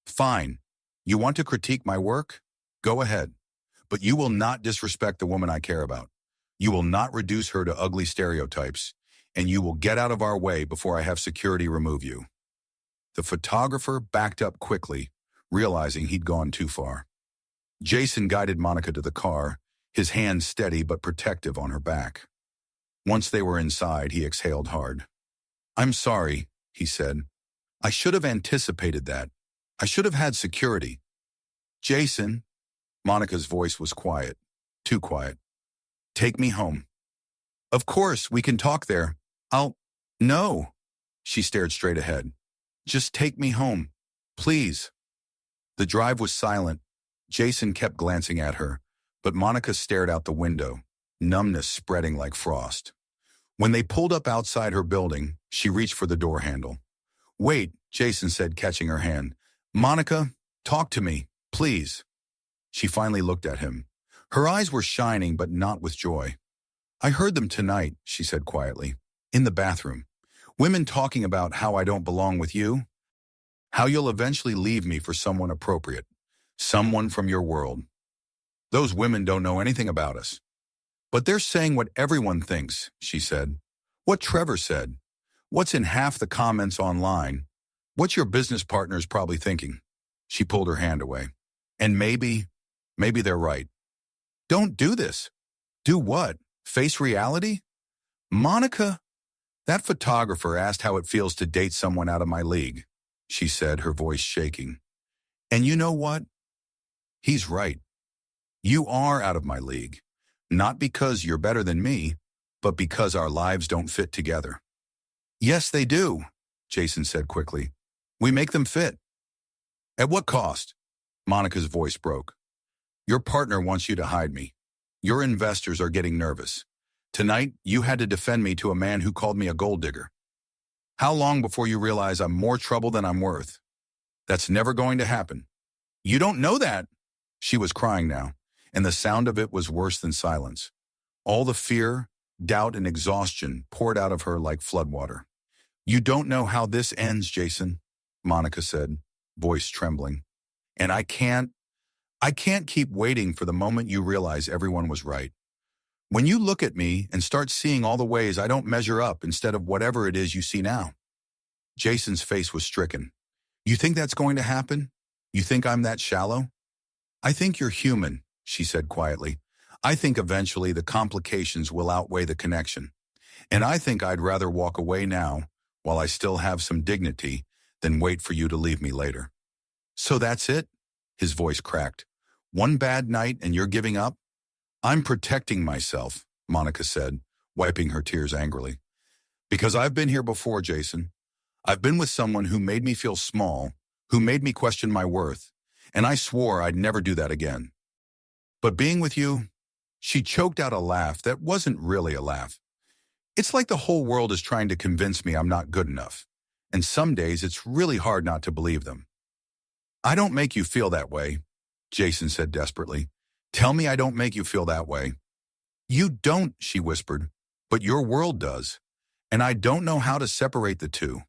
Fine. You want to critique my work? Go ahead. But you will not disrespect the woman I care about. You will not reduce her to ugly stereotypes, and you will get out of our way before I have security remove you." The photographer backed up quickly, realizing he'd gone too far. Jason guided Monica to the car, his hand steady but protective on her back. Once they were inside, he exhaled hard. "I'm sorry," he said. "I should have anticipated that. I should have had security." "Jason," Monica's voice was quiet, too quiet. "Take me home." "Of course, we can talk there. No." She stared straight ahead. "Just take me home. Please." The drive was silent. Jason kept glancing at her, but Monica stared out the window, numbness spreading like frost. When they pulled up outside her building, she reached for the door handle. "Wait," Jason said, catching her hand. "Monica, talk to me, please." She finally looked at him. Her eyes were shining, but not with joy. "I heard them tonight," she said quietly, "in the bathroom. Women talking about how I don't belong with you. How you'll eventually leave me for someone appropriate. Someone from your world. Those women don't know anything about us. But they're saying what everyone thinks," she said. "What Trevor said. What's in half the comments online. What your business partner's probably thinking." She pulled her hand away. "And maybe they're right." "Don't do this." "Do what? Face reality?" "Monica." "That photographer asked how it feels to date someone out of my league," she said, her voice shaking. "And you know what? He's right. You are out of my league. Not because you're better than me, but because our lives don't fit together. Yes, they do, Jason said quickly. We make them fit. At what cost? Monica's voice broke. Your partner wants you to hide me. Your investors are getting nervous. Tonight, you had to defend me to a man who called me a gold digger. How long before you realize I'm more trouble than I'm worth? That's never going to happen. You don't know that. She was crying now, and the sound of it was worse than silence. All the fear, doubt, and exhaustion poured out of her like floodwater. You don't know how this ends, Jason, Monica said, voice trembling. And I can't keep waiting for the moment you realize everyone was right. When you look at me and start seeing all the ways I don't measure up instead of whatever it is you see now. Jason's face was stricken. You think that's going to happen? You think I'm that shallow? I think you're human, she said quietly. I think eventually the complications will outweigh the connection. And I think I'd rather walk away now, while I still have some dignity, than wait for you to leave me later. So that's it? His voice cracked. One bad night and you're giving up? I'm protecting myself, Monica said, wiping her tears angrily. Because I've been here before, Jason. I've been with someone who made me feel small, who made me question my worth, and I swore I'd never do that again. But being with you, she choked out a laugh that wasn't really a laugh. It's like the whole world is trying to convince me I'm not good enough, and some days it's really hard not to believe them. I don't make you feel that way, Jason said desperately. Tell me I don't make you feel that way. You don't, she whispered, but your world does, and I don't know how to separate the two.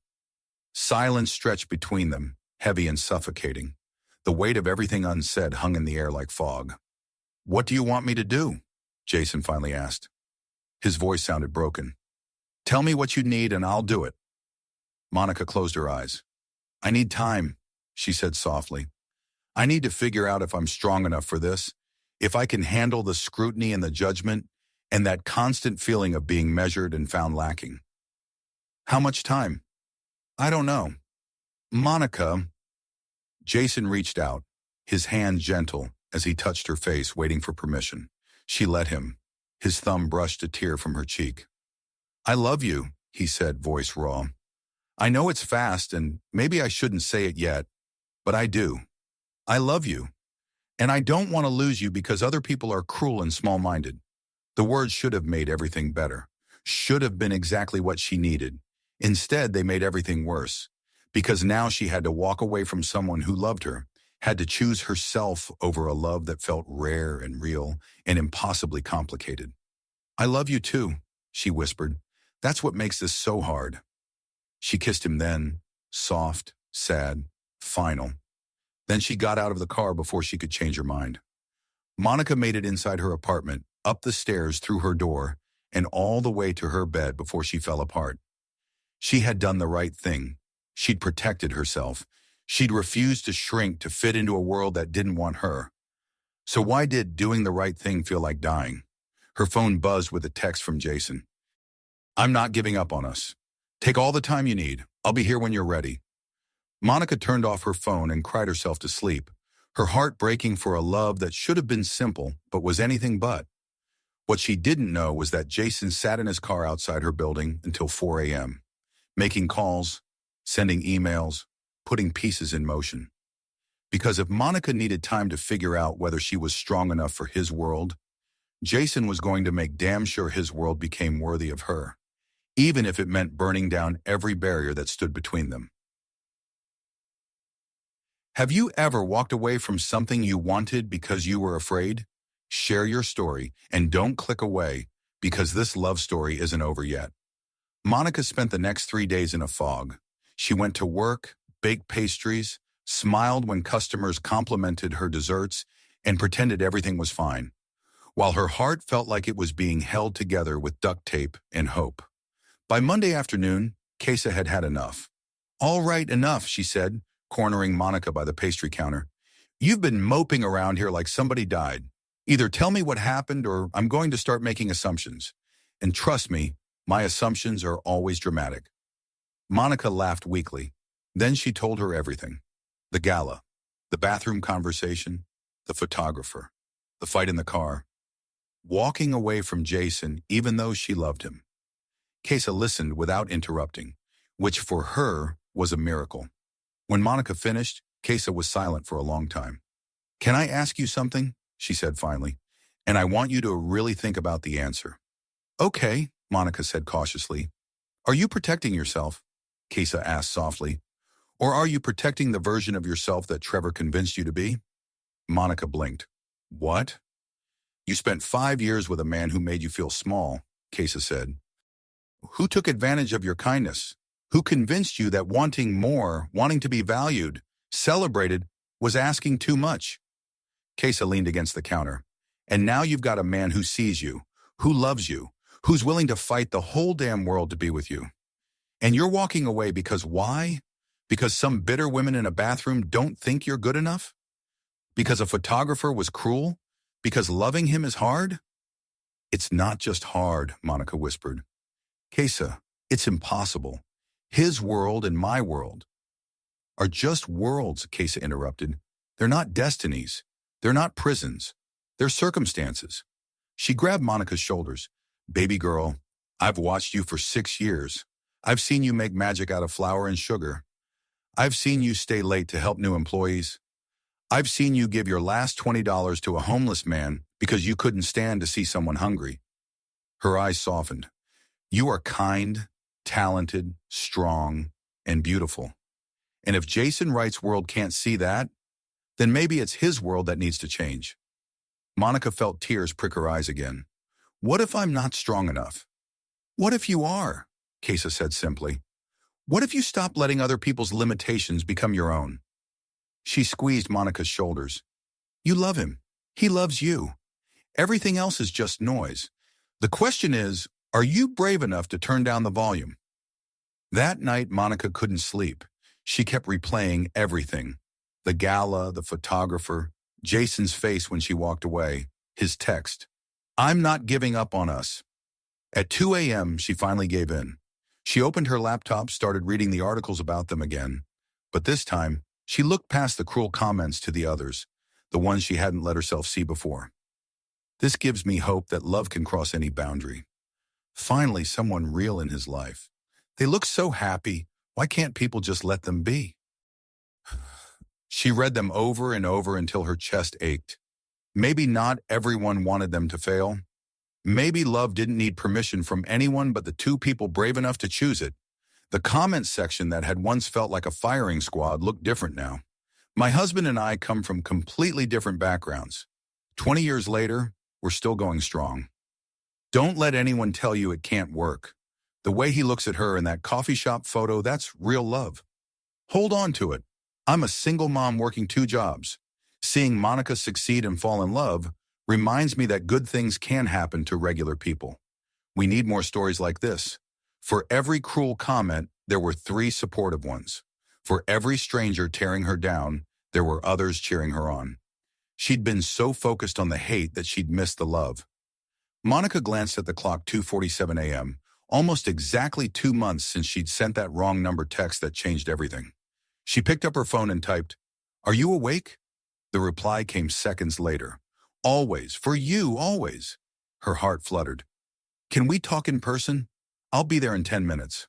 Silence stretched between them, heavy and suffocating. The weight of everything unsaid hung in the air like fog. What do you want me to do? Jason finally asked. His voice sounded broken. Tell me what you need and I'll do it. Monica closed her eyes. I need time, she said softly. I need to figure out if I'm strong enough for this, if I can handle the scrutiny and the judgment, and that constant feeling of being measured and found lacking. How much time? I don't know. Monica. Jason reached out, his hand gentle as he touched her face, waiting for permission. She let him. His thumb brushed a tear from her cheek. I love you, he said, voice raw. I know it's fast and maybe I shouldn't say it yet, but I do. I love you. And I don't want to lose you because other people are cruel and small-minded. The words should have made everything better, should have been exactly what she needed. Instead, they made everything worse, because now she had to walk away from someone who loved her, had to choose herself over a love that felt rare and real and impossibly complicated. I love you too, she whispered. That's what makes this so hard. She kissed him then, soft, sad, final. Then she got out of the car before she could change her mind. Monica made it inside her apartment, up the stairs through her door, and all the way to her bed before she fell apart. She had done the right thing. She'd protected herself. She'd refused to shrink to fit into a world that didn't want her. So why did doing the right thing feel like dying? Her phone buzzed with a text from Jason. I'm not giving up on us. Take all the time you need. I'll be here when you're ready. Monica turned off her phone and cried herself to sleep, her heart breaking for a love that should have been simple but was anything but. What she didn't know was that Jason sat in his car outside her building until 4 a.m., making calls, sending emails, putting pieces in motion. Because if Monica needed time to figure out whether she was strong enough for his world, Jason was going to make damn sure his world became worthy of her, even if it meant burning down every barrier that stood between them. Have you ever walked away from something you wanted because you were afraid? Share your story and don't click away, because this love story isn't over yet. Monica spent the next 3 days in a fog. She went to work, baked pastries, smiled when customers complimented her desserts, and pretended everything was fine, while her heart felt like it was being held together with duct tape and hope. By Monday afternoon, Kesa had had enough. All right, enough, she said, cornering Monica by the pastry counter. You've been moping around here like somebody died. Either tell me what happened or I'm going to start making assumptions. And trust me, my assumptions are always dramatic. Monica laughed weakly. Then she told her everything. The gala, the bathroom conversation, the photographer, the fight in the car. walking away from Jason even though she loved him. Kesa listened without interrupting, which for her was a miracle. When Monica finished, Kesa was silent for a long time. "Can I ask you something?" she said finally. "And I want you to really think about the answer." "Okay," Monica said cautiously. "Are you protecting yourself?" Kesa asked softly. "Or are you protecting the version of yourself that Trevor convinced you to be?" Monica blinked. "What?" "You spent 5 years with a man who made you feel small," Kesa said. "Who took advantage of your kindness? Who convinced you that wanting more, wanting to be valued, celebrated, was asking too much?" Kesa leaned against the counter. "And now you've got a man who sees you, who loves you, who's willing to fight the whole damn world to be with you. And you're walking away because why? Because some bitter women in a bathroom don't think you're good enough? Because a photographer was cruel? Because loving him is hard?" "It's not just hard," Monica whispered. "Kesa, it's impossible. His world and my world are just worlds," Kesa interrupted. "They're not destinies. They're not prisons. They're circumstances." She grabbed Monica's shoulders. "Baby girl, I've watched you for 6 years. I've seen you make magic out of flour and sugar. I've seen you stay late to help new employees. I've seen you give your last $20 to a homeless man because you couldn't stand to see someone hungry." Her eyes softened. "You are kind, talented, strong, and beautiful. And if Jason Wright's world can't see that, then maybe it's his world that needs to change." Monica felt tears prick her eyes again. "What if I'm not strong enough?" "What if you are?" Kesa said simply. "What if you stop letting other people's limitations become your own?" She squeezed Monica's shoulders. "You love him. He loves you. Everything else is just noise. The question is, are you brave enough to turn down the volume?" That night, Monica couldn't sleep. She kept replaying everything. The gala, the photographer, Jason's face when she walked away, his text. "I'm not giving up on us." At 2 a.m., she finally gave in. She opened her laptop, started reading the articles about them again. But this time, she looked past the cruel comments to the others, the ones she hadn't let herself see before. "This gives me hope that love can cross any boundary. Finally, someone real in his life. They look so happy. Why can't people just let them be?" She read them over and over until her chest ached. Maybe not everyone wanted them to fail. Maybe love didn't need permission from anyone but the two people brave enough to choose it. The comments section that had once felt like a firing squad looked different now. "My husband and I come from completely different backgrounds. 20 years later, we're still going strong. Don't let anyone tell you it can't work. The way he looks at her in that coffee shop photo, that's real love. Hold on to it. I'm a single mom working 2 jobs. Seeing Monica succeed and fall in love reminds me that good things can happen to regular people. We need more stories like this. For every cruel comment, there were 3 supportive ones. For every stranger tearing her down, there were others cheering her on." She'd been so focused on the hate that she'd missed the love. Monica glanced at the clock. 2:47 a.m., almost exactly 2 months since she'd sent that wrong number text that changed everything. She picked up her phone and typed, "Are you awake?" The reply came seconds later. "Always, for you, always." Her heart fluttered. "Can we talk in person? I'll be there in 10 minutes.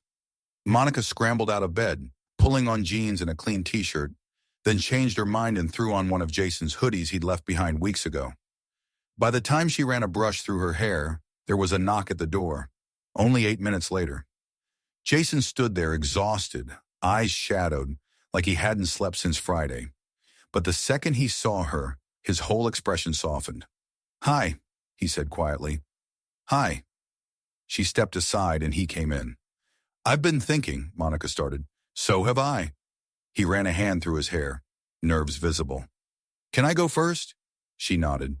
Monica scrambled out of bed, pulling on jeans and a clean t-shirt, then changed her mind and threw on one of Jason's hoodies he'd left behind weeks ago. By the time she ran a brush through her hair, there was a knock at the door. Only 8 minutes later. Jason stood there exhausted, eyes shadowed, like he hadn't slept since Friday. But the second he saw her, his whole expression softened. "Hi," he said quietly. "Hi." She stepped aside and he came in. "I've been thinking," Monica started. "So have I." He ran a hand through his hair, nerves visible. "Can I go first?" She nodded.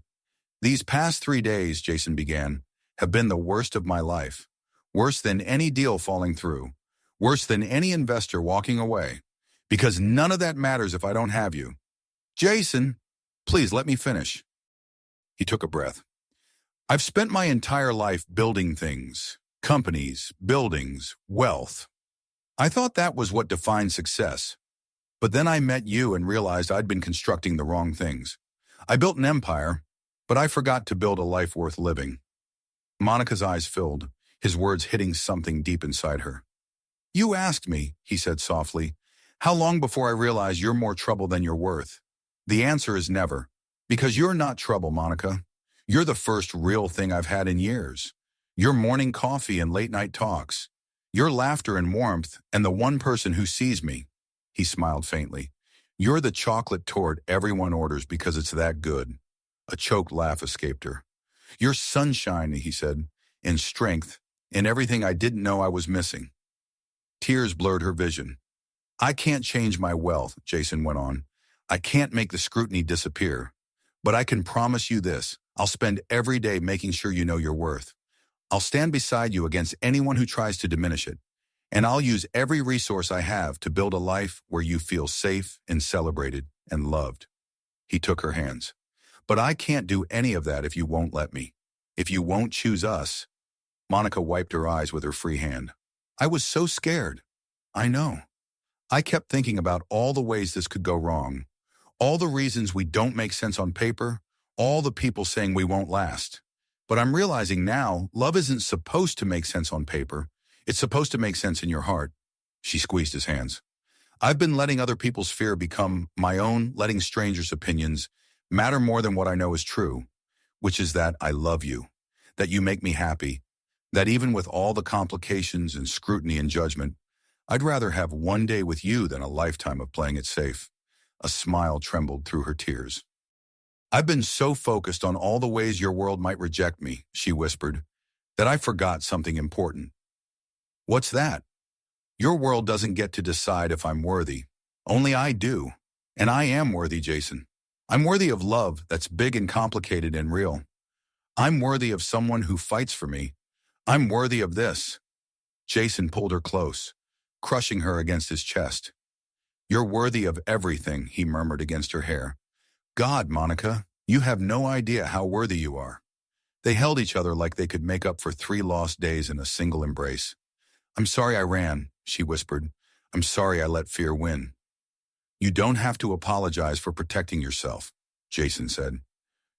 "These past 3 days," Jason began, "have been the worst of my life. Worse than any deal falling through. Worse than any investor walking away. Because none of that matters if I don't have you. Jason, please let me finish." He took a breath. "I've spent my entire life building things, companies, buildings, wealth. I thought that was what defined success. But then I met you and realized I'd been constructing the wrong things. I built an empire, But I forgot to build a life worth living. Monica's eyes filled, his words hitting something deep inside her. You asked me, he said softly, how long before I realized you're more trouble than you're worth? The answer is never. Because you're not trouble, Monica. You're the first real thing I've had in years. Your morning coffee and late-night talks. Your laughter and warmth, and the one person who sees me. He smiled faintly. You're the chocolate torte everyone orders because it's that good. A choked laugh escaped her. You're sunshine, he said, in strength, in everything I didn't know I was missing. Tears blurred her vision. I can't change my wealth, Jason went on. I can't make the scrutiny disappear. But I can promise you this. I'll spend every day making sure you know your worth. I'll stand beside you against anyone who tries to diminish it. And I'll use every resource I have to build a life where you feel safe and celebrated and loved. He took her hands. But I can't do any of that if you won't let me. If you won't choose us. Monica wiped her eyes with her free hand. I was so scared. I know. I kept thinking about all the ways this could go wrong. All the reasons we don't make sense on paper. All the people saying we won't last. But I'm realizing now, love isn't supposed to make sense on paper. It's supposed to make sense in your heart. She squeezed his hands. I've been letting other people's fear become my own, letting strangers' opinions matter more than what I know is true, which is that I love you, that you make me happy, that even with all the complications and scrutiny and judgment, I'd rather have one day with you than a lifetime of playing it safe. A smile trembled through her tears. I've been so focused on all the ways your world might reject me, she whispered, that I forgot something important. What's that? Your world doesn't get to decide if I'm worthy. Only I do. And I am worthy, Jason. I'm worthy of love that's big and complicated and real. I'm worthy of someone who fights for me. I'm worthy of this. Jason pulled her close, crushing her against his chest. You're worthy of everything, he murmured against her hair. God, Monica, you have no idea how worthy you are. They held each other like they could make up for 3 lost days in a single embrace. I'm sorry I ran, she whispered. I'm sorry I let fear win. You don't have to apologize for protecting yourself, Jason said.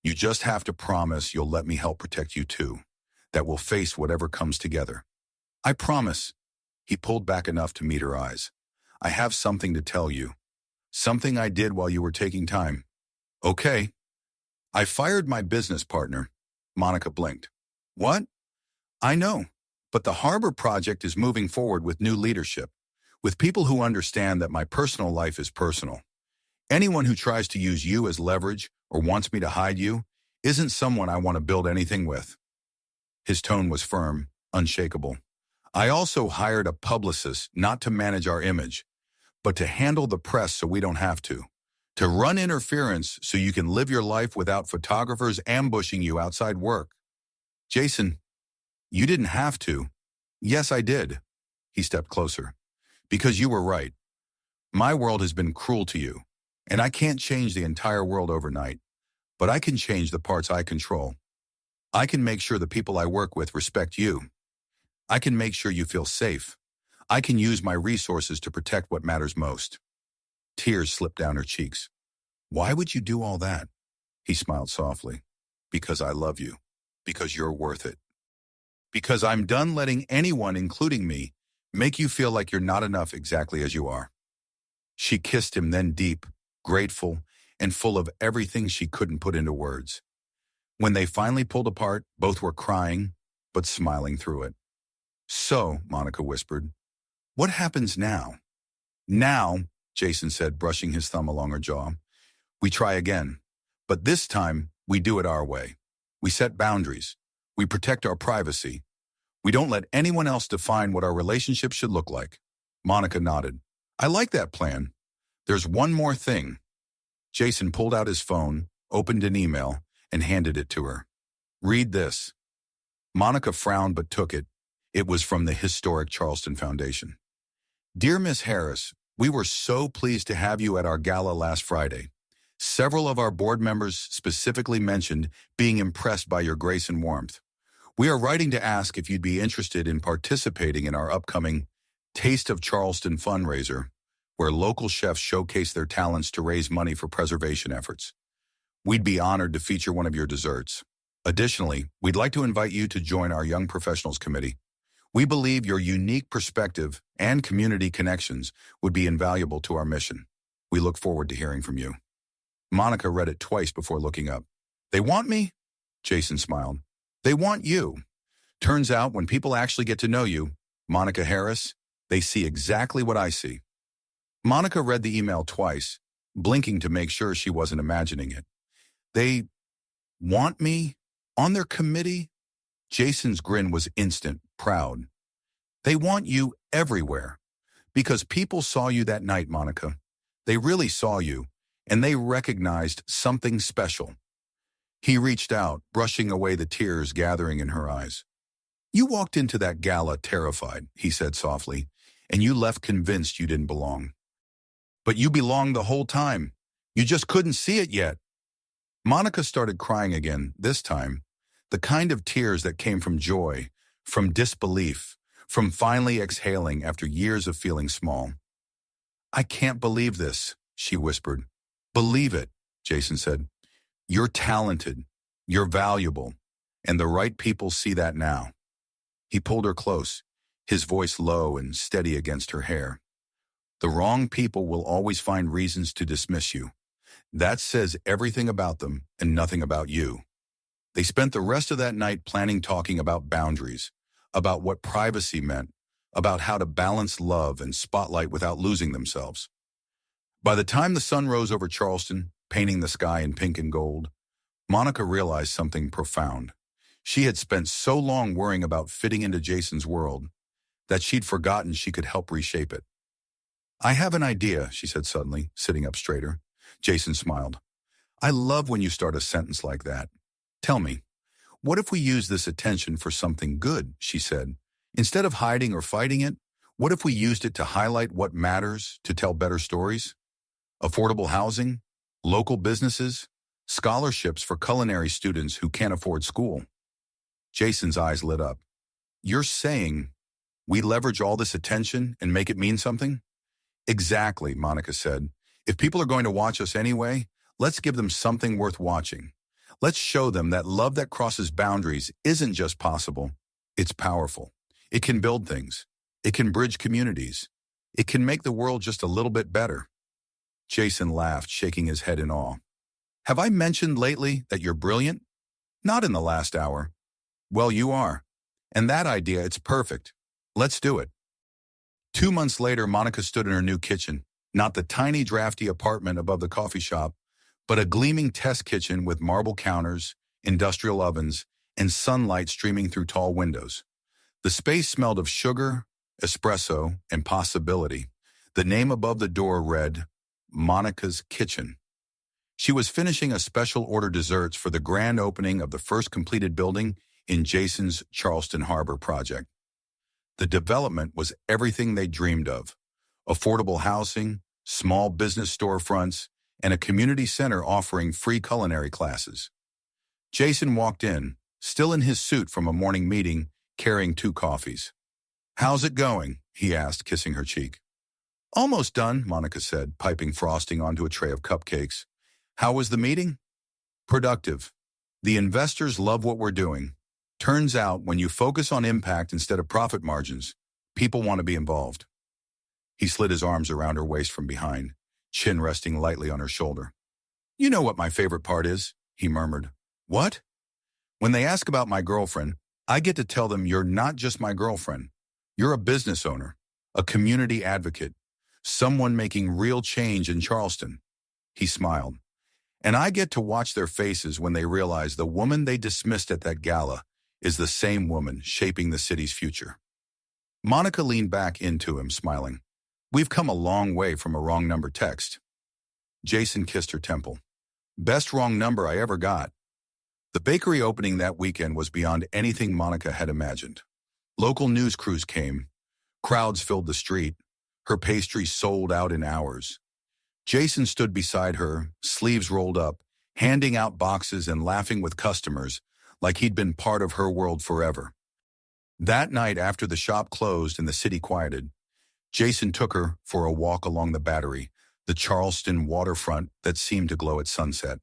You just have to promise you'll let me help protect you too, that we'll face whatever comes together. I promise. He pulled back enough to meet her eyes. I have something to tell you. Something I did while you were taking time. Okay. I fired my business partner. Monica blinked. What? I know, but the harbor project is moving forward with new leadership, with people who understand that my personal life is personal. Anyone who tries to use you as leverage or wants me to hide you isn't someone I want to build anything with. His tone was firm, unshakable. I also hired a publicist not to manage our image, but to handle the press so we don't have to run interference so you can live your life without photographers ambushing you outside work. Jason, you didn't have to. Yes, I did. He stepped closer. Because you were right. My world has been cruel to you, and I can't change the entire world overnight, but I can change the parts I control. I can make sure the people I work with respect you. I can make sure you feel safe. I can use my resources to protect what matters most. Tears slipped down her cheeks. Why would you do all that? He smiled softly. Because I love you. Because you're worth it. Because I'm done letting anyone, including me, make you feel like you're not enough exactly as you are. She kissed him then deep, grateful, and full of everything she couldn't put into words. When they finally pulled apart, both were crying, but smiling through it. So, Monica whispered, what happens now? Now, Jason said, brushing his thumb along her jaw, we try again. But this time, we do it our way. We set boundaries. We protect our privacy. We don't let anyone else define what our relationship should look like. Monica nodded. I like that plan. There's one more thing. Jason pulled out his phone, opened an email, and handed it to her. Read this. Monica frowned but took it. It was from the historic Charleston Foundation. Dear Miss Harris, we were so pleased to have you at our gala last Friday. Several of our board members specifically mentioned being impressed by your grace and warmth. We are writing to ask if you'd be interested in participating in our upcoming Taste of Charleston fundraiser, where local chefs showcase their talents to raise money for preservation efforts. We'd be honored to feature one of your desserts. Additionally, we'd like to invite you to join our Young Professionals Committee. We believe your unique perspective and community connections would be invaluable to our mission. We look forward to hearing from you." Monica read it twice before looking up. "They want me?" Jason smiled. "They want you. Turns out when people actually get to know you, Monica Harris, they see exactly what I see." Monica read the email twice, blinking to make sure she wasn't imagining it. "They want me? On their committee?" Jason's grin was instant, proud. "They want you everywhere. Because people saw you that night, Monica. They really saw you, and they recognized something special." He reached out, brushing away the tears gathering in her eyes. "You walked into that gala terrified," he said softly, "and you left convinced you didn't belong. But you belonged the whole time. You just couldn't see it yet." Monica started crying again, this time, the kind of tears that came from joy, from disbelief, from finally exhaling after years of feeling small. "I can't believe this," she whispered. "Believe it," Jason said. "You're talented, you're valuable, and the right people see that now." He pulled her close, his voice low and steady against her hair. "The wrong people will always find reasons to dismiss you. That says everything about them and nothing about you." They spent the rest of that night talking about boundaries, about what privacy meant, about how to balance love and spotlight without losing themselves. By the time the sun rose over Charleston, painting the sky in pink and gold, Monica realized something profound. She had spent so long worrying about fitting into Jason's world that she'd forgotten she could help reshape it. "I have an idea," she said suddenly, sitting up straighter. Jason smiled. "I love when you start a sentence like that. Tell me, what if we use this attention for something good?" she said. "Instead of hiding or fighting it, what if we used it to highlight what matters, to tell better stories? Affordable housing, local businesses, scholarships for culinary students who can't afford school." Jason's eyes lit up. "You're saying we leverage all this attention and make it mean something?" "Exactly," Monica said. "If people are going to watch us anyway, let's give them something worth watching. Let's show them that love that crosses boundaries isn't just possible, it's powerful. It can build things. It can bridge communities. It can make the world just a little bit better." Jason laughed, shaking his head in awe. "Have I mentioned lately that you're brilliant? Not in the last hour. Well, you are. And that idea, it's perfect. Let's do it." 2 months later, Monica stood in her new kitchen, not the tiny drafty apartment above the coffee shop, but a gleaming test kitchen with marble counters, industrial ovens, and sunlight streaming through tall windows. The space smelled of sugar, espresso, and possibility. The name above the door read, Monica's Kitchen. She was finishing a special order desserts for the grand opening of the first completed building in Jason's Charleston Harbor project. The development was everything they dreamed of: affordable housing, small business storefronts, and a community center offering free culinary classes. Jason walked in, still in his suit from a morning meeting, carrying 2 coffees. "How's it going?" he asked, kissing her cheek. "Almost done," Monica said, piping frosting onto a tray of cupcakes. "How was the meeting?" "Productive. The investors love what we're doing. Turns out, when you focus on impact instead of profit margins, people want to be involved." He slid his arms around her waist from behind, chin resting lightly on her shoulder. "You know what my favorite part is," he murmured. "What?" "When they ask about my girlfriend, I get to tell them you're not just my girlfriend. You're a business owner, a community advocate, someone making real change in Charleston." He smiled. "And I get to watch their faces when they realize the woman they dismissed at that gala is the same woman shaping the city's future." Monica leaned back into him, smiling. "We've come a long way from a wrong number text." Jason kissed her temple. "Best wrong number I ever got." The bakery opening that weekend was beyond anything Monica had imagined. Local news crews came. Crowds filled the street. Her pastries sold out in hours. Jason stood beside her, sleeves rolled up, handing out boxes and laughing with customers like he'd been part of her world forever. That night, after the shop closed and the city quieted, Jason took her for a walk along the Battery, the Charleston waterfront that seemed to glow at sunset.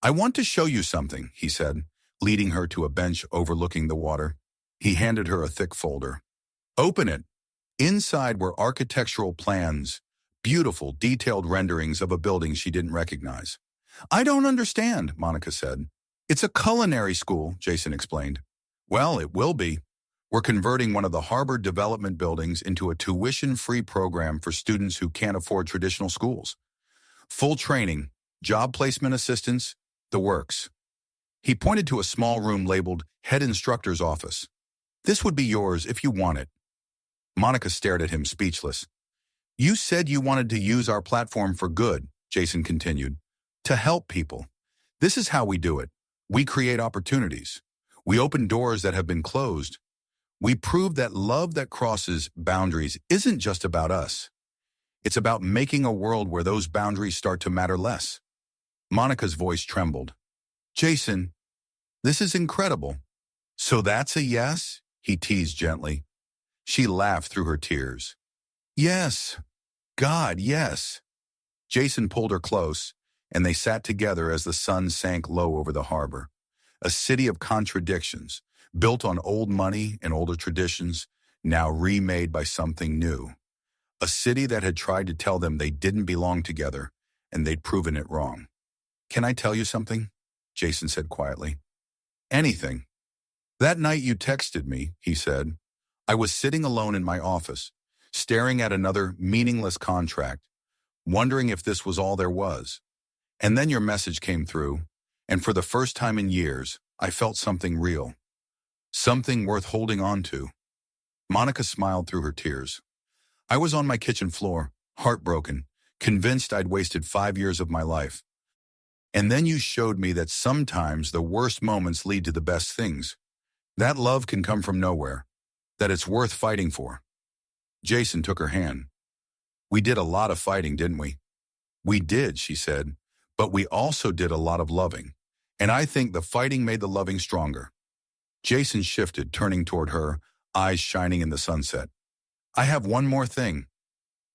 I want to show you something, he said, leading her to a bench overlooking the water. He handed her a thick folder. Open it. Inside were architectural plans, beautiful, detailed renderings of a building she didn't recognize. I don't understand, Monica said. It's a culinary school, Jason explained. Well, it will be. We're converting one of the Harvard development buildings into a tuition-free program for students who can't afford traditional schools. Full training, job placement assistance, the works. He pointed to a small room labeled Head Instructor's Office. This would be yours if you want it. Monica stared at him, speechless. You said you wanted to use our platform for good, Jason continued, to help people. This is how we do it. We create opportunities. We open doors that have been closed. We prove that love that crosses boundaries isn't just about us. It's about making a world where those boundaries start to matter less. Monica's voice trembled. Jason, this is incredible. So that's a yes? He teased gently. She laughed through her tears. Yes. God, yes. Jason pulled her close, and they sat together as the sun sank low over the harbor. A city of contradictions, built on old money and older traditions, now remade by something new. A city that had tried to tell them they didn't belong together, and they'd proven it wrong. Can I tell you something? Jason said quietly. Anything. That night you texted me, he said. I was sitting alone in my office, staring at another meaningless contract, wondering if this was all there was. And then your message came through, and for the first time in years, I felt something real. Something worth holding on to. Monica smiled through her tears. I was on my kitchen floor, heartbroken, convinced I'd wasted 5 years of my life. And then you showed me that sometimes the worst moments lead to the best things. That love can come from nowhere, that it's worth fighting for. Jason took her hand. We did a lot of fighting, didn't we? We did, she said, but we also did a lot of loving. And I think the fighting made the loving stronger. Jason shifted, turning toward her, eyes shining in the sunset. I have one more thing.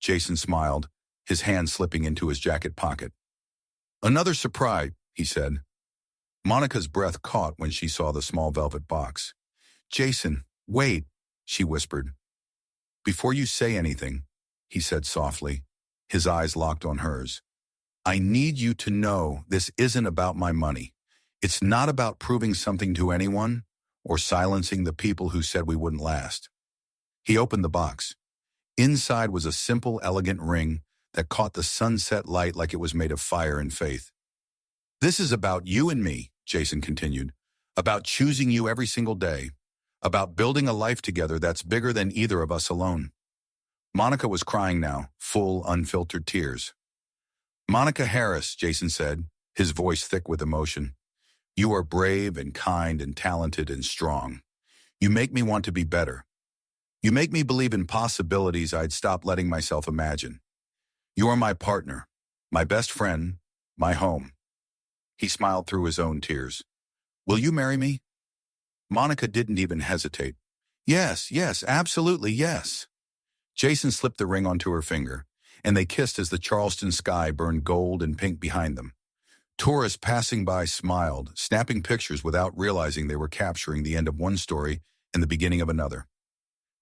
Jason smiled, his hand slipping into his jacket pocket. Another surprise, he said. Monica's breath caught when she saw the small velvet box. Jason, wait, she whispered. Before you say anything, he said softly, his eyes locked on hers. I need you to know this isn't about my money. It's not about proving something to anyone or silencing the people who said we wouldn't last. He opened the box. Inside was a simple, elegant ring that caught the sunset light like it was made of fire and faith. This is about you and me, Jason continued, about choosing you every single day, about building a life together that's bigger than either of us alone. Monica was crying now, full, unfiltered tears. Monica Harris, Jason said, his voice thick with emotion. You are brave and kind and talented and strong. You make me want to be better. You make me believe in possibilities I'd stopped letting myself imagine. You are my partner, my best friend, my home. He smiled through his own tears. Will you marry me? Monica didn't even hesitate. Yes, absolutely, yes. Jason slipped the ring onto her finger, and they kissed as the Charleston sky burned gold and pink behind them. Tourists passing by smiled, snapping pictures without realizing they were capturing the end of one story and the beginning of another.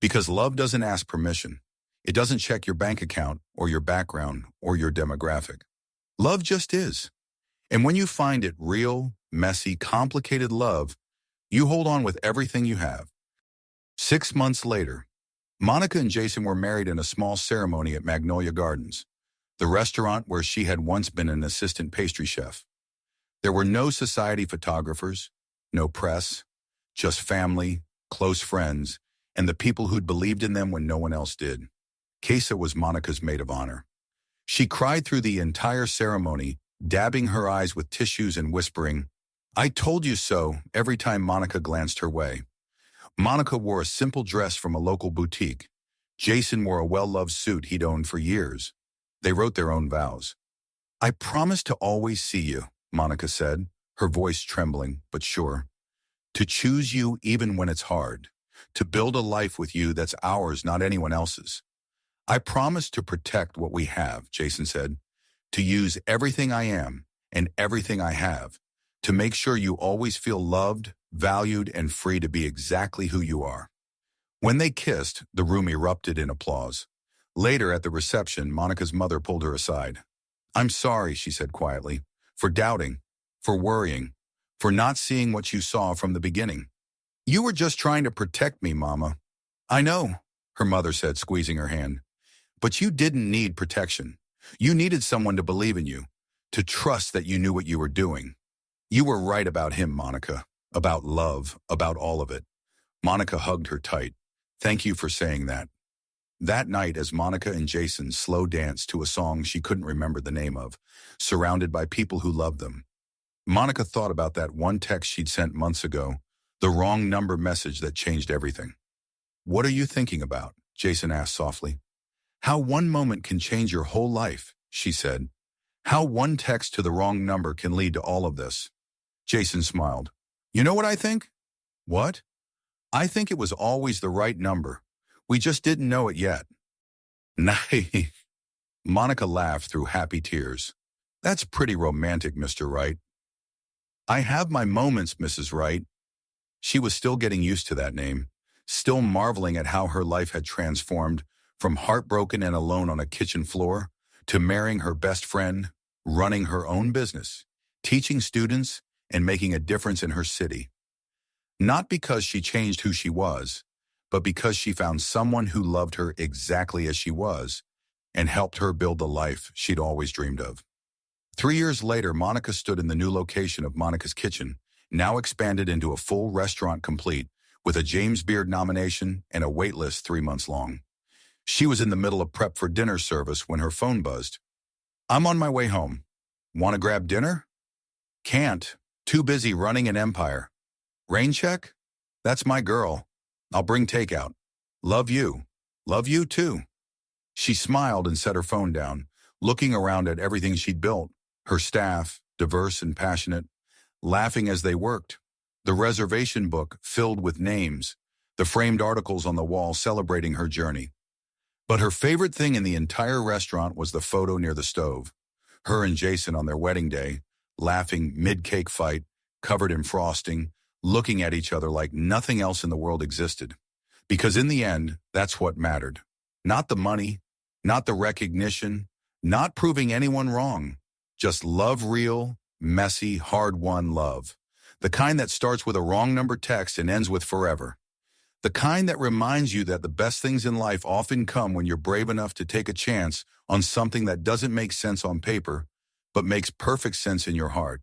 Because love doesn't ask permission. It doesn't check your bank account or your background or your demographic. Love just is. And when you find it real, messy, complicated love, you hold on with everything you have. 6 months later, Monica and Jason were married in a small ceremony at Magnolia Gardens, the restaurant where she had once been an assistant pastry chef. There were no society photographers, no press, just family, close friends, and the people who'd believed in them when no one else did. Kesa was Monica's maid of honor. She cried through the entire ceremony, dabbing her eyes with tissues and whispering, I told you so, every time Monica glanced her way. Monica wore a simple dress from a local boutique. Jason wore a well-loved suit he'd owned for years. They wrote their own vows. I promise to always see you, Monica said, her voice trembling but sure. To choose you even when it's hard. To build a life with you that's ours, not anyone else's. I promise to protect what we have, Jason said. To use everything I am and everything I have to make sure you always feel loved, valued, and free to be exactly who you are. When they kissed, the room erupted in applause. Later at the reception, Monica's mother pulled her aside. "I'm sorry," she said quietly, "for doubting, for worrying, for not seeing what you saw from the beginning. You were just trying to protect me, Mama." "I know," her mother said, squeezing her hand. "But you didn't need protection. You needed someone to believe in you, to trust that you knew what you were doing. You were right about him, Monica, about love, about all of it." Monica hugged her tight. "Thank you for saying that." That night, as Monica and Jason slow danced to a song she couldn't remember the name of, surrounded by people who loved them, Monica thought about that one text she'd sent months ago, the wrong number message that changed everything. "What are you thinking about?" Jason asked softly. "How one moment can change your whole life," she said. "How one text to the wrong number can lead to all of this." Jason smiled. "You know what I think?" "What?" "I think it was always the right number. We just didn't know it yet." "Nice." Monica laughed through happy tears. "That's pretty romantic, Mr. Wright." "I have my moments, Mrs. Wright." She was still getting used to that name, still marveling at how her life had transformed from heartbroken and alone on a kitchen floor to marrying her best friend, running her own business, teaching students, and making a difference in her city. Not because she changed who she was, but because she found someone who loved her exactly as she was and helped her build the life she'd always dreamed of. 3 years later, Monica stood in the new location of Monica's Kitchen, now expanded into a full restaurant complete with a James Beard nomination and a wait list 3 months long. She was in the middle of prep for dinner service when her phone buzzed. "I'm on my way home. Want to grab dinner?" "Can't. Too busy running an empire." "Rain check?" "That's my girl. I'll bring takeout." "Love you." "Love you too." She smiled and set her phone down, looking around at everything she'd built, her staff, diverse and passionate, laughing as they worked, the reservation book filled with names, the framed articles on the wall celebrating her journey. But her favorite thing in the entire restaurant was the photo near the stove. Her and Jason on their wedding day, laughing mid-cake fight, covered in frosting, looking at each other like nothing else in the world existed. Because in the end, that's what mattered. Not the money, not the recognition, not proving anyone wrong. Just love, real, messy, hard-won love. The kind that starts with a wrong number text and ends with forever. The kind that reminds you that the best things in life often come when you're brave enough to take a chance on something that doesn't make sense on paper, but makes perfect sense in your heart.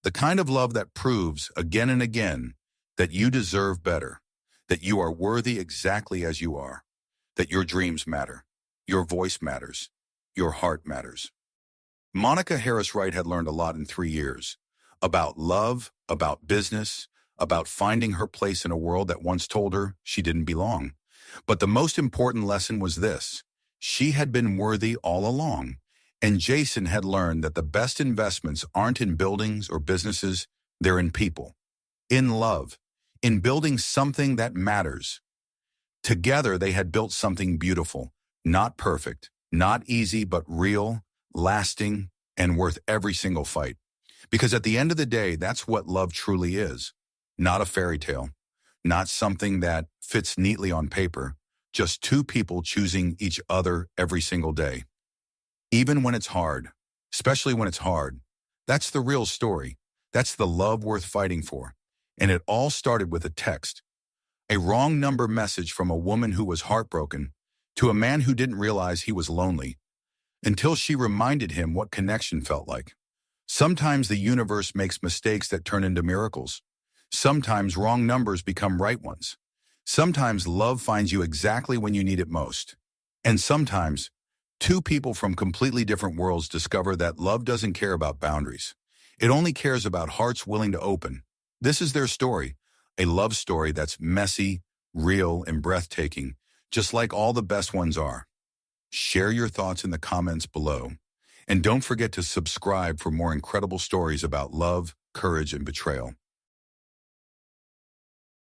The kind of love that proves again and again that you deserve better, that you are worthy exactly as you are, that your dreams matter, your voice matters, your heart matters. Monica Harris Wright had learned a lot in 3 years. About love, about business, about finding her place in a world that once told her she didn't belong. But the most important lesson was this: she had been worthy all along, and Jason had learned that the best investments aren't in buildings or businesses, they're in people, in love, in building something that matters. Together they had built something beautiful, not perfect, not easy, but real, lasting, and worth every single fight. Because at the end of the day, that's what love truly is. Not a fairy tale, not something that fits neatly on paper, just two people choosing each other every single day. Even when it's hard, especially when it's hard, that's the real story. That's the love worth fighting for. And it all started with a text, a wrong number message from a woman who was heartbroken to a man who didn't realize he was lonely, until she reminded him what connection felt like. Sometimes the universe makes mistakes that turn into miracles. Sometimes wrong numbers become right ones. Sometimes love finds you exactly when you need it most. And sometimes, two people from completely different worlds discover that love doesn't care about boundaries. It only cares about hearts willing to open. This is their story, a love story that's messy, real, and breathtaking, just like all the best ones are. Share your thoughts in the comments below. And don't forget to subscribe for more incredible stories about love, courage, and betrayal.